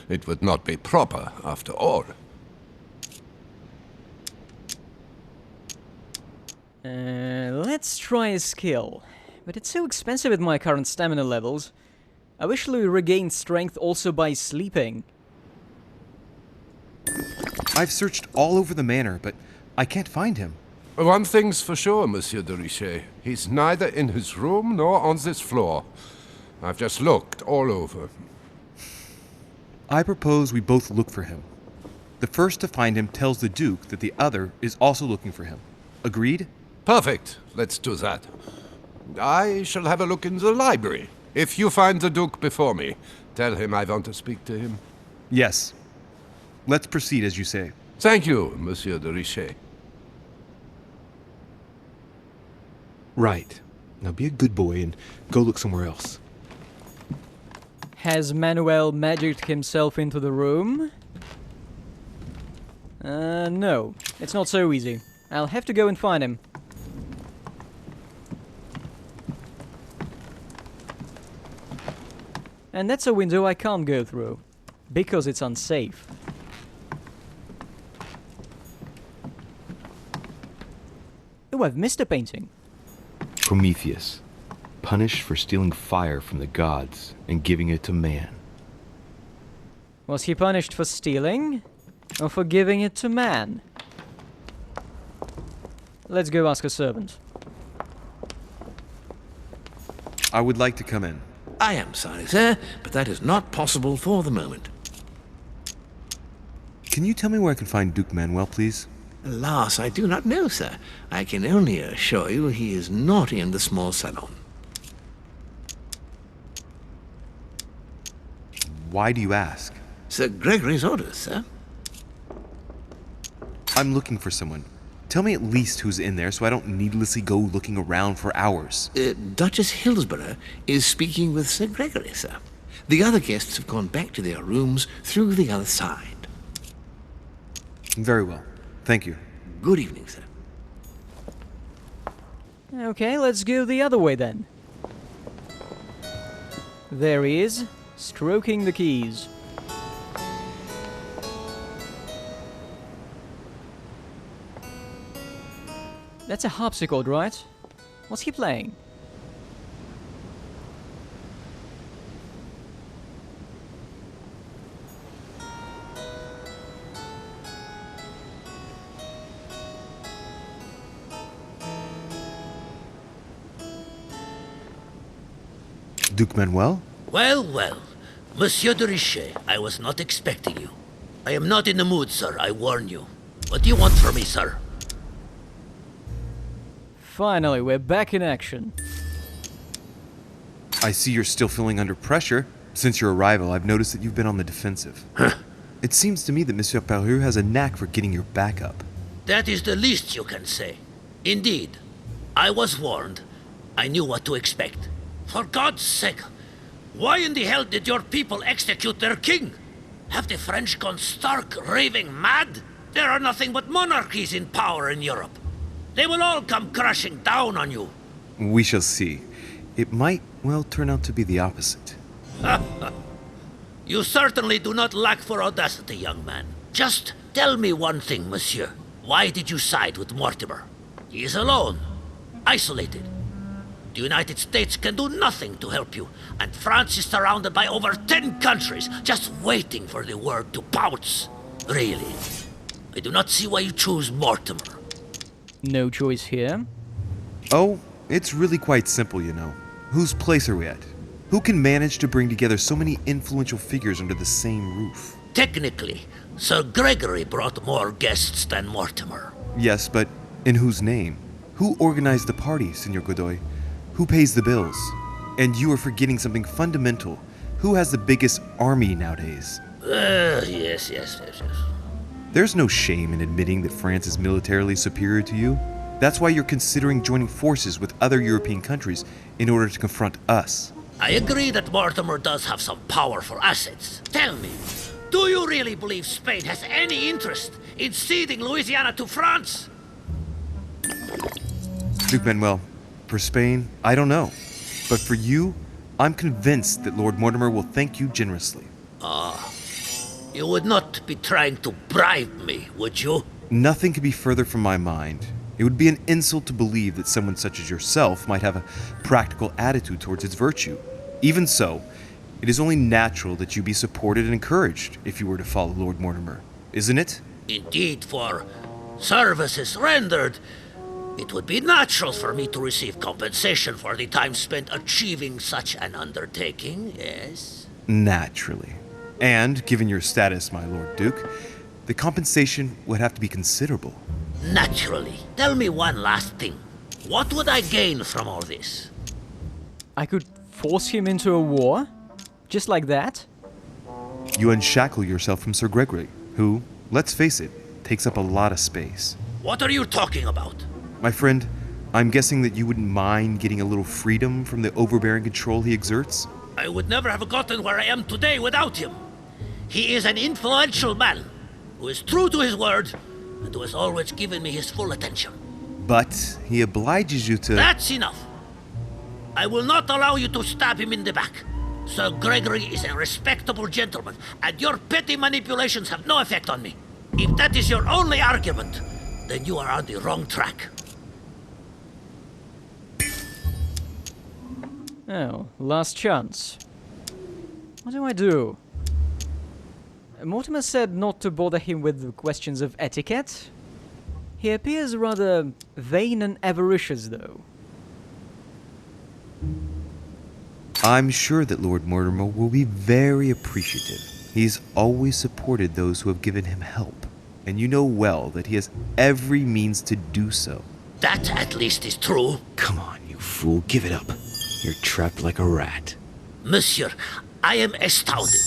It would not be proper, after all. Let's try a skill. But it's so expensive at my current stamina levels. I wish Louis regained strength also by sleeping. I've searched all over the manor, but I can't find him. One thing's for sure, Monsieur de Richet. He's neither in his room nor on this floor. I've just looked all over. I propose we both look for him. The first to find him tells the Duke that the other is also looking for him. Agreed? Perfect. Let's do that. I shall have a look in the library. If you find the Duke before me, tell him I want to speak to him. Yes. Let's proceed as you say. Thank you, Monsieur de Richet. Right. Now be a good boy and go look somewhere else. Has Manuel magicked himself into the room? No. It's not so easy. I'll have to go and find him. And that's a window I can't go through, because it's unsafe. Oh, I've missed a painting. Prometheus, punished for stealing fire from the gods and giving it to man. Was he punished for stealing, or for giving it to man? Let's go ask a servant. I would like to come in. I am sorry, sir, but that is not possible for the moment. Can you tell me where I can find Duke Manuel, please? Alas, I do not know, sir. I can only assure you he is not in the small salon. Why do you ask? Sir Gregory's orders, sir. I'm looking for someone. Tell me at least who's in there so I don't needlessly go looking around for hours. Duchess Hillsborough is speaking with Sir Gregory, sir. The other guests have gone back to their rooms through the other side. Very well. Thank you. Good evening, sir. Okay, let's go the other way then. There he is, stroking the keys. That's a harpsichord, right? What's he playing? Duke Manuel? Well, well. Monsieur de Richet, I was not expecting you. I am not in the mood, sir, I warn you. What do you want from me, sir? Finally, we're back in action. I see you're still feeling under pressure. Since your arrival, I've noticed that you've been on the defensive. It seems to me that Monsieur Perru has a knack for getting your back up. That is the least you can say. Indeed, I was warned. I knew what to expect. For God's sake, why in the hell did your people execute their king? Have the French gone stark raving mad? There are nothing but monarchies in power in Europe. They will all come crashing down on you. We shall see. It might, well, turn out to be the opposite. You certainly do not lack for audacity, young man. Just tell me one thing, monsieur. Why did you side with Mortimer? He is alone, isolated. The United States can do nothing to help you, and France is surrounded by over 10 countries, just waiting for the word to pounce. Really, I do not see why you choose Mortimer. No choice here. Oh, it's really quite simple, you know. Whose place are we at? Who can manage to bring together so many influential figures under the same roof? Technically, Sir Gregory brought more guests than Mortimer. Yes, but in whose name? Who organized the party, Senor Godoy? Who pays the bills? And you are forgetting something fundamental. Who has the biggest army nowadays? Yes. There's no shame in admitting that France is militarily superior to you. That's why you're considering joining forces with other European countries in order to confront us. I agree that Mortimer does have some powerful assets. Tell me, do you really believe Spain has any interest in ceding Louisiana to France? Duke Manuel, for Spain, I don't know. But for you, I'm convinced that Lord Mortimer will thank you generously. You would not be trying to bribe me, would you? Nothing could be further from my mind. It would be an insult to believe that someone such as yourself might have a practical attitude towards its virtue. Even so, it is only natural that you be supported and encouraged if you were to follow Lord Mortimer, isn't it? Indeed, for services rendered, it would be natural for me to receive compensation for the time spent achieving such an undertaking, yes? Naturally. And, given your status, my Lord Duke, the compensation would have to be considerable. Naturally. Tell me one last thing. What would I gain from all this? I could force him into a war? Just like that? You unshackle yourself from Sir Gregory, who, let's face it, takes up a lot of space. What are you talking about? My friend, I'm guessing that you wouldn't mind getting a little freedom from the overbearing control he exerts? I would never have gotten where I am today without him. He is an influential man who is true to his word and who has always given me his full attention. But he obliges you to... That's enough. I will not allow you to stab him in the back. Sir Gregory is a respectable gentleman, and your petty manipulations have no effect on me. If that is your only argument, then you are on the wrong track. Oh, last chance. What do I do? Mortimer said not to bother him with the questions of etiquette. He appears rather vain and avaricious, though. I'm sure that Lord Mortimer will be very appreciative. He's always supported those who have given him help, and you know well that he has every means to do so. That at least is true. Come on, you fool, give it up. You're trapped like a rat. Monsieur, I am astounded.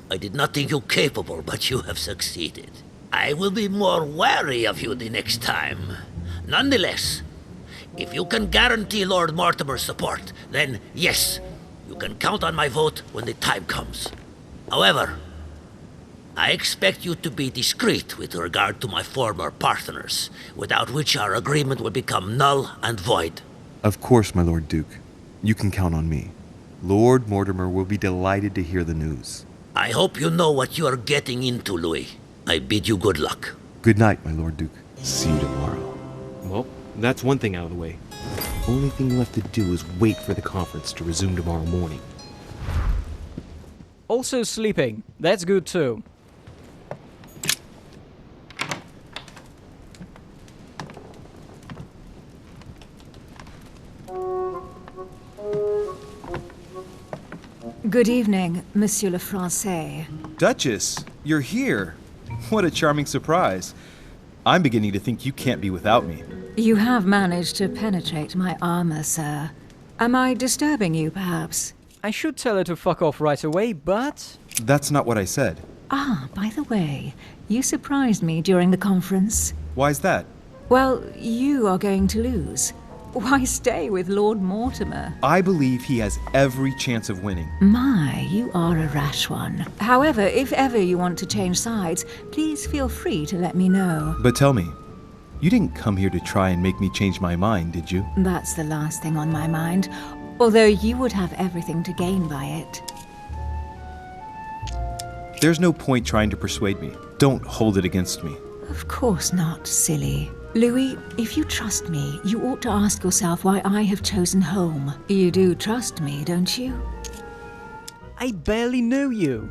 I did not think you capable, but you have succeeded. I will be more wary of you the next time. Nonetheless, if you can guarantee Lord Mortimer's support, then yes, you can count on my vote when the time comes. However, I expect you to be discreet with regard to my former partners, without which our agreement will become null and void. Of course, my Lord Duke. You can count on me. Lord Mortimer will be delighted to hear the news. I hope you know what you are getting into, Louis. I bid you good luck. Good night, my Lord Duke. See you tomorrow. Well, that's one thing out of the way. Only thing left to do is wait for the conference to resume tomorrow morning. Also sleeping. That's good too. Good evening, Monsieur le Français. Duchess, you're here. What a charming surprise. I'm beginning to think you can't be without me. You have managed to penetrate my armor, sir. Am I disturbing you, perhaps? I should tell her to fuck off right away, but... That's not what I said. Ah, by the way, you surprised me during the conference. Why's that? Well, you are going to lose. Why stay with Lord Mortimer? I believe he has every chance of winning. My, you are a rash one. However, if ever you want to change sides, please feel free to let me know. But tell me, you didn't come here to try and make me change my mind, did you? That's the last thing on my mind, although you would have everything to gain by it. There's no point trying to persuade me. Don't hold it against me. Of course not, silly. Louis, if you trust me, you ought to ask yourself why I have chosen home. You do trust me, don't you? I barely know you.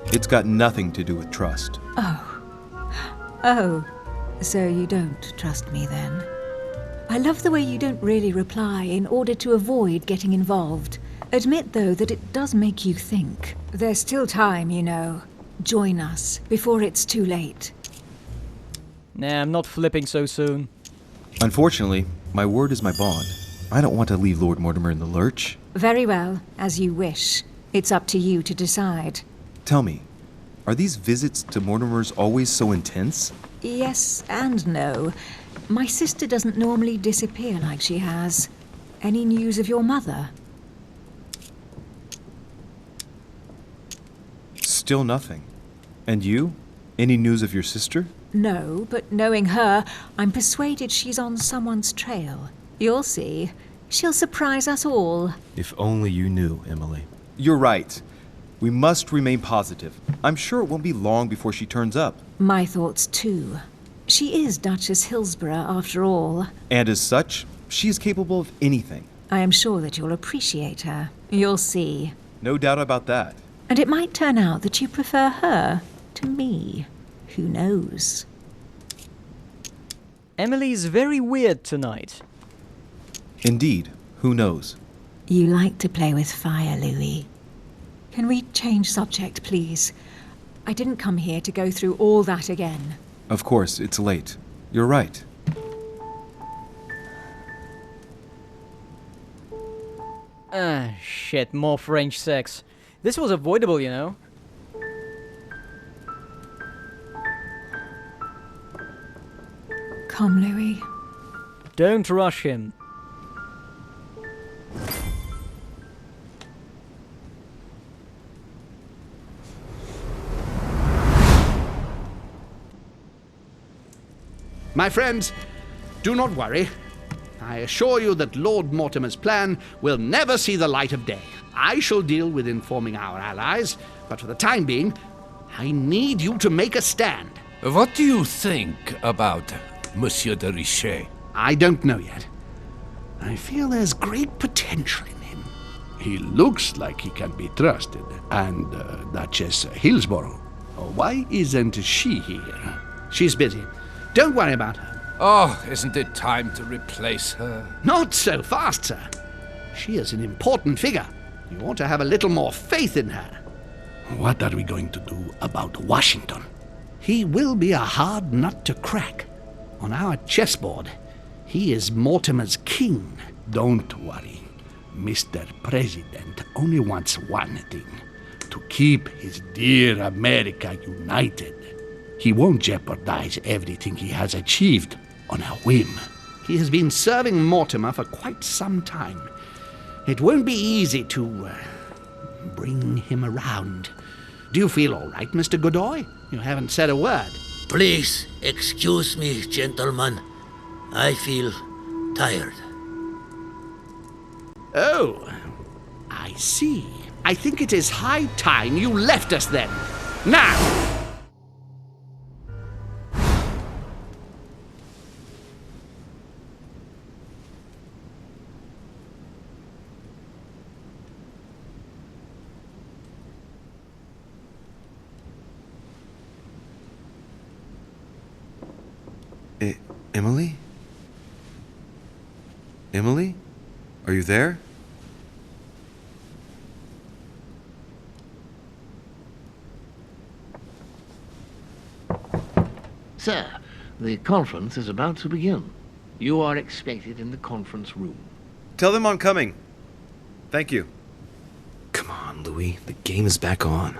It's got nothing to do with trust. Oh, so you don't trust me then? I love the way you don't really reply in order to avoid getting involved. Admit, though, that it does make you think. There's still time, you know. Join us before it's too late. Nah, I'm not flipping so soon. Unfortunately, my word is my bond. I don't want to leave Lord Mortimer in the lurch. Very well, as you wish. It's up to you to decide. Tell me, are these visits to Mortimer's always so intense? Yes and no. My sister doesn't normally disappear like she has. Any news of your mother? Still nothing. And you? Any news of your sister? No, but knowing her, I'm persuaded she's on someone's trail. You'll see. She'll surprise us all. If only you knew, Emily. You're right. We must remain positive. I'm sure it won't be long before she turns up. My thoughts, too. She is Duchess Hillsborough, after all. And as such, she is capable of anything. I am sure that you'll appreciate her. You'll see. No doubt about that. And it might turn out that you prefer her to me. Who knows? Emily's very weird tonight. Indeed. Who knows? You like to play with fire, Louis. Can we change subject, please? I didn't come here to go through all that again. Of course, it's late. You're right. Shit, more French sex. This was avoidable, you know. Come, Louis. Don't rush him. My friends, do not worry. I assure you that Lord Mortimer's plan will never see the light of day. I shall deal with informing our allies, but for the time being, I need you to make a stand. What do you think about Monsieur de Richet? I don't know yet. I feel there's great potential in him. He looks like he can be trusted. And Duchess Hillsborough, why isn't she here? She's busy. Don't worry about her. Oh, isn't it time to replace her? Not so fast, sir. She is an important figure. You ought to have a little more faith in her. What are we going to do about Washington? He will be a hard nut to crack. On our chessboard, he is Mortimer's king. Don't worry. Mr. President only wants one thing: to keep his dear America united. He won't jeopardize everything he has achieved on a whim. He has been serving Mortimer for quite some time. It won't be easy to bring him around. Do you feel all right, Mr. Godoy? You haven't said a word. Please excuse me, gentlemen. I feel tired. Oh, I see. I think it is high time you left us then. Now! Emily? Emily? Are you there? Sir, the conference is about to begin. You are expected in the conference room. Tell them I'm coming. Thank you. Come on, Louis. The game is back on.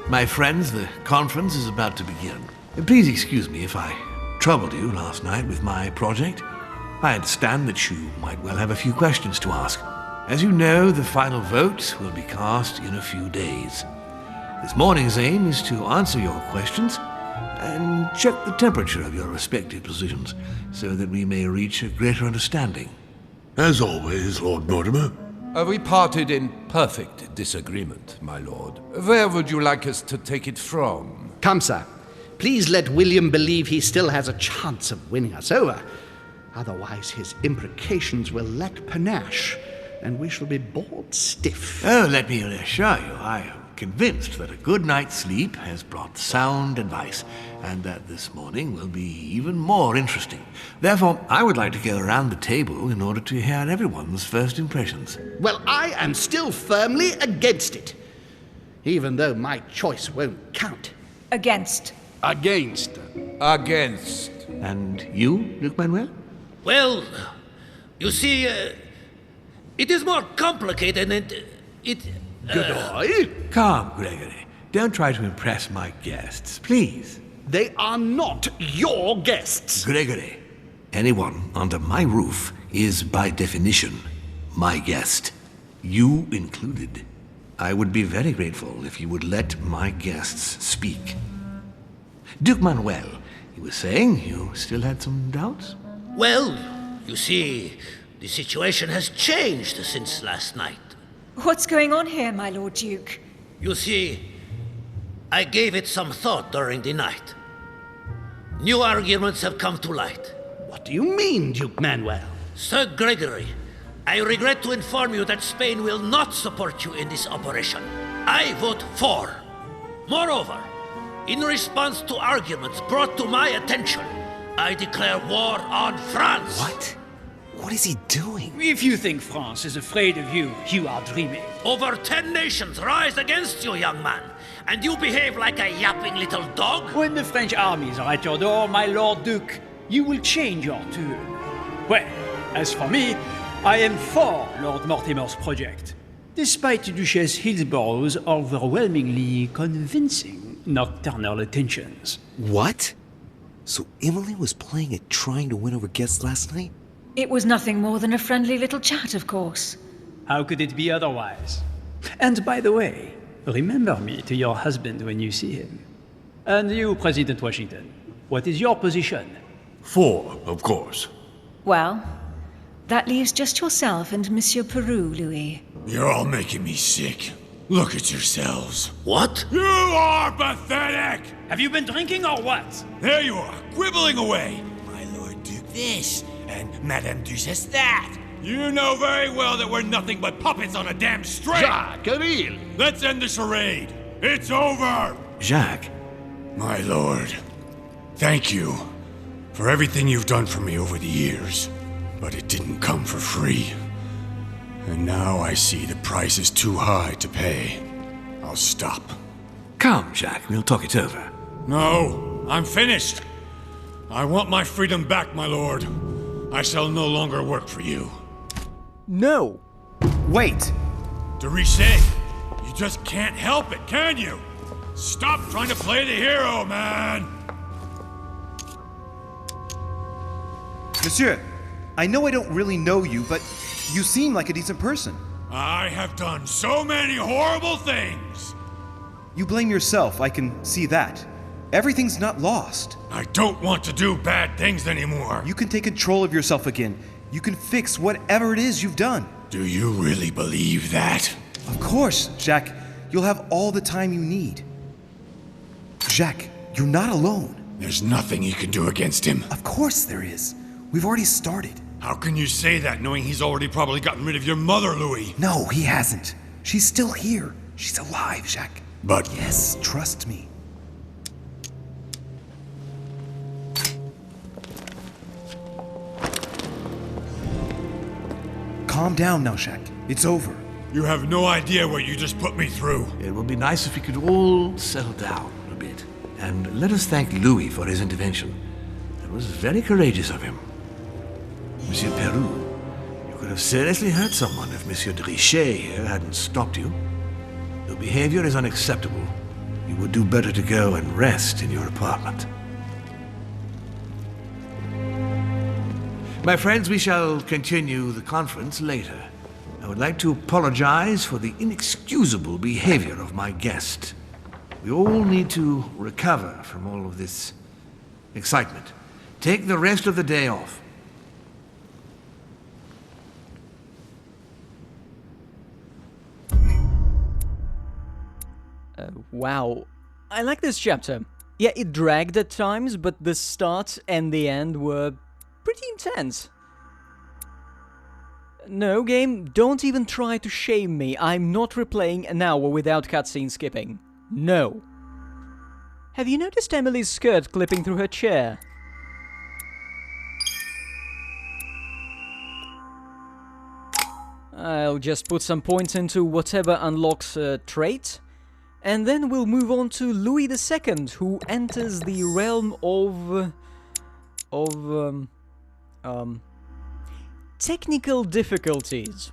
My friends, the conference is about to begin. Please excuse me if I troubled you last night with my project. I understand that you might well have a few questions to ask. As you know, the final vote will be cast in a few days. This morning's aim is to answer your questions and check the temperature of your respective positions so that we may reach a greater understanding. As always, Lord Mortimer. We parted in perfect disagreement, my lord. Where would you like us to take it from? Come, sir. Please let William believe he still has a chance of winning us over. Otherwise, his imprecations will lack panache, and we shall be bored stiff. Oh, let me reassure you, I am convinced that a good night's sleep has brought sound advice, and that this morning will be even more interesting. Therefore, I would like to go around the table in order to hear everyone's first impressions. Well, I am still firmly against it, even though my choice won't count. Against. Against. Against. And you, Duke Manuel? Well, you see, it is more complicated and Godoy? Calm, Gregory. Don't try to impress my guests, please. They are not your guests. Gregory, anyone under my roof is by definition my guest. You included. I would be very grateful if you would let my guests speak. Duke Manuel, you were saying you still had some doubts? Well, you see, the situation has changed since last night. What's going on here, my Lord Duke? You see, I gave it some thought during the night. New arguments have come to light. What do you mean, Duke Manuel? Sir Gregory, I regret to inform you that Spain will not support you in this operation. I vote for. Moreover, in response to arguments brought to my attention, I declare war on France. What? What is he doing? If you think France is afraid of you, you are dreaming. Over 10 nations rise against you, young man, and you behave like a yapping little dog? When the French armies are at your door, my Lord Duke, you will change your tune. Well, as for me, I am for Lord Mortimer's project. despite Duchess Hillsborough's overwhelmingly convincing nocturnal attentions. What? So Emily was playing at trying to win over guests last night? It was nothing more than a friendly little chat, of course. How could it be otherwise? And by the way, remember me to your husband when you see him. And you, President Washington, what is your position? 4, of course. Well, that leaves just yourself and Monsieur Peru, Louis. You're all making me sick. Look at yourselves. What? You are pathetic! Have you been drinking or what? There you are, quibbling away. My Lord Duke this, and Madame Duchess that. You know very well that we're nothing but puppets on a damn string! Jacques, really? Let's end the charade. It's over! Jacques. My lord, thank you for everything you've done for me over the years. But it didn't come for free. And now I see the price is too high to pay. I'll stop. Come, Jacques, we'll talk it over. No, I'm finished. I want my freedom back, my lord. I shall no longer work for you. No! Wait! De Richet, you just can't help it, can you? Stop trying to play the hero, man! Monsieur, I know I don't really know you, but you seem like a decent person. I have done so many horrible things! You blame yourself, I can see that. Everything's not lost. I don't want to do bad things anymore. You can take control of yourself again. You can fix whatever it is you've done. Do you really believe that? Of course, Jacques. You'll have all the time you need. Jacques, you're not alone. There's nothing you can do against him. Of course there is. We've already started. How can you say that, knowing he's already probably gotten rid of your mother, Louis? No, he hasn't. She's still here. She's alive, Jacques. But... Yes, trust me. Calm down now, Jacques. It's over. You have no idea what you just put me through. It would be nice if we could all settle down a bit. And let us thank Louis for his intervention. It was very courageous of him. Monsieur Peru, you could have seriously hurt someone if Monsieur de Richet here hadn't stopped you. Your behavior is unacceptable. You would do better to go and rest in your apartment. My friends, we shall continue the conference later. I would like to apologize for the inexcusable behavior of my guest. We all need to recover from all of this excitement. Take the rest of the day off. Wow. I like this chapter. Yeah, it dragged at times, but the start and the end were pretty intense. No, game, don't even try to shame me. I'm not replaying an hour without cutscene skipping. No. Have you noticed Emily's skirt clipping through her chair? I'll just put some points into whatever unlocks a trait, and then we'll move on to Louis II, who enters the realm of technical difficulties.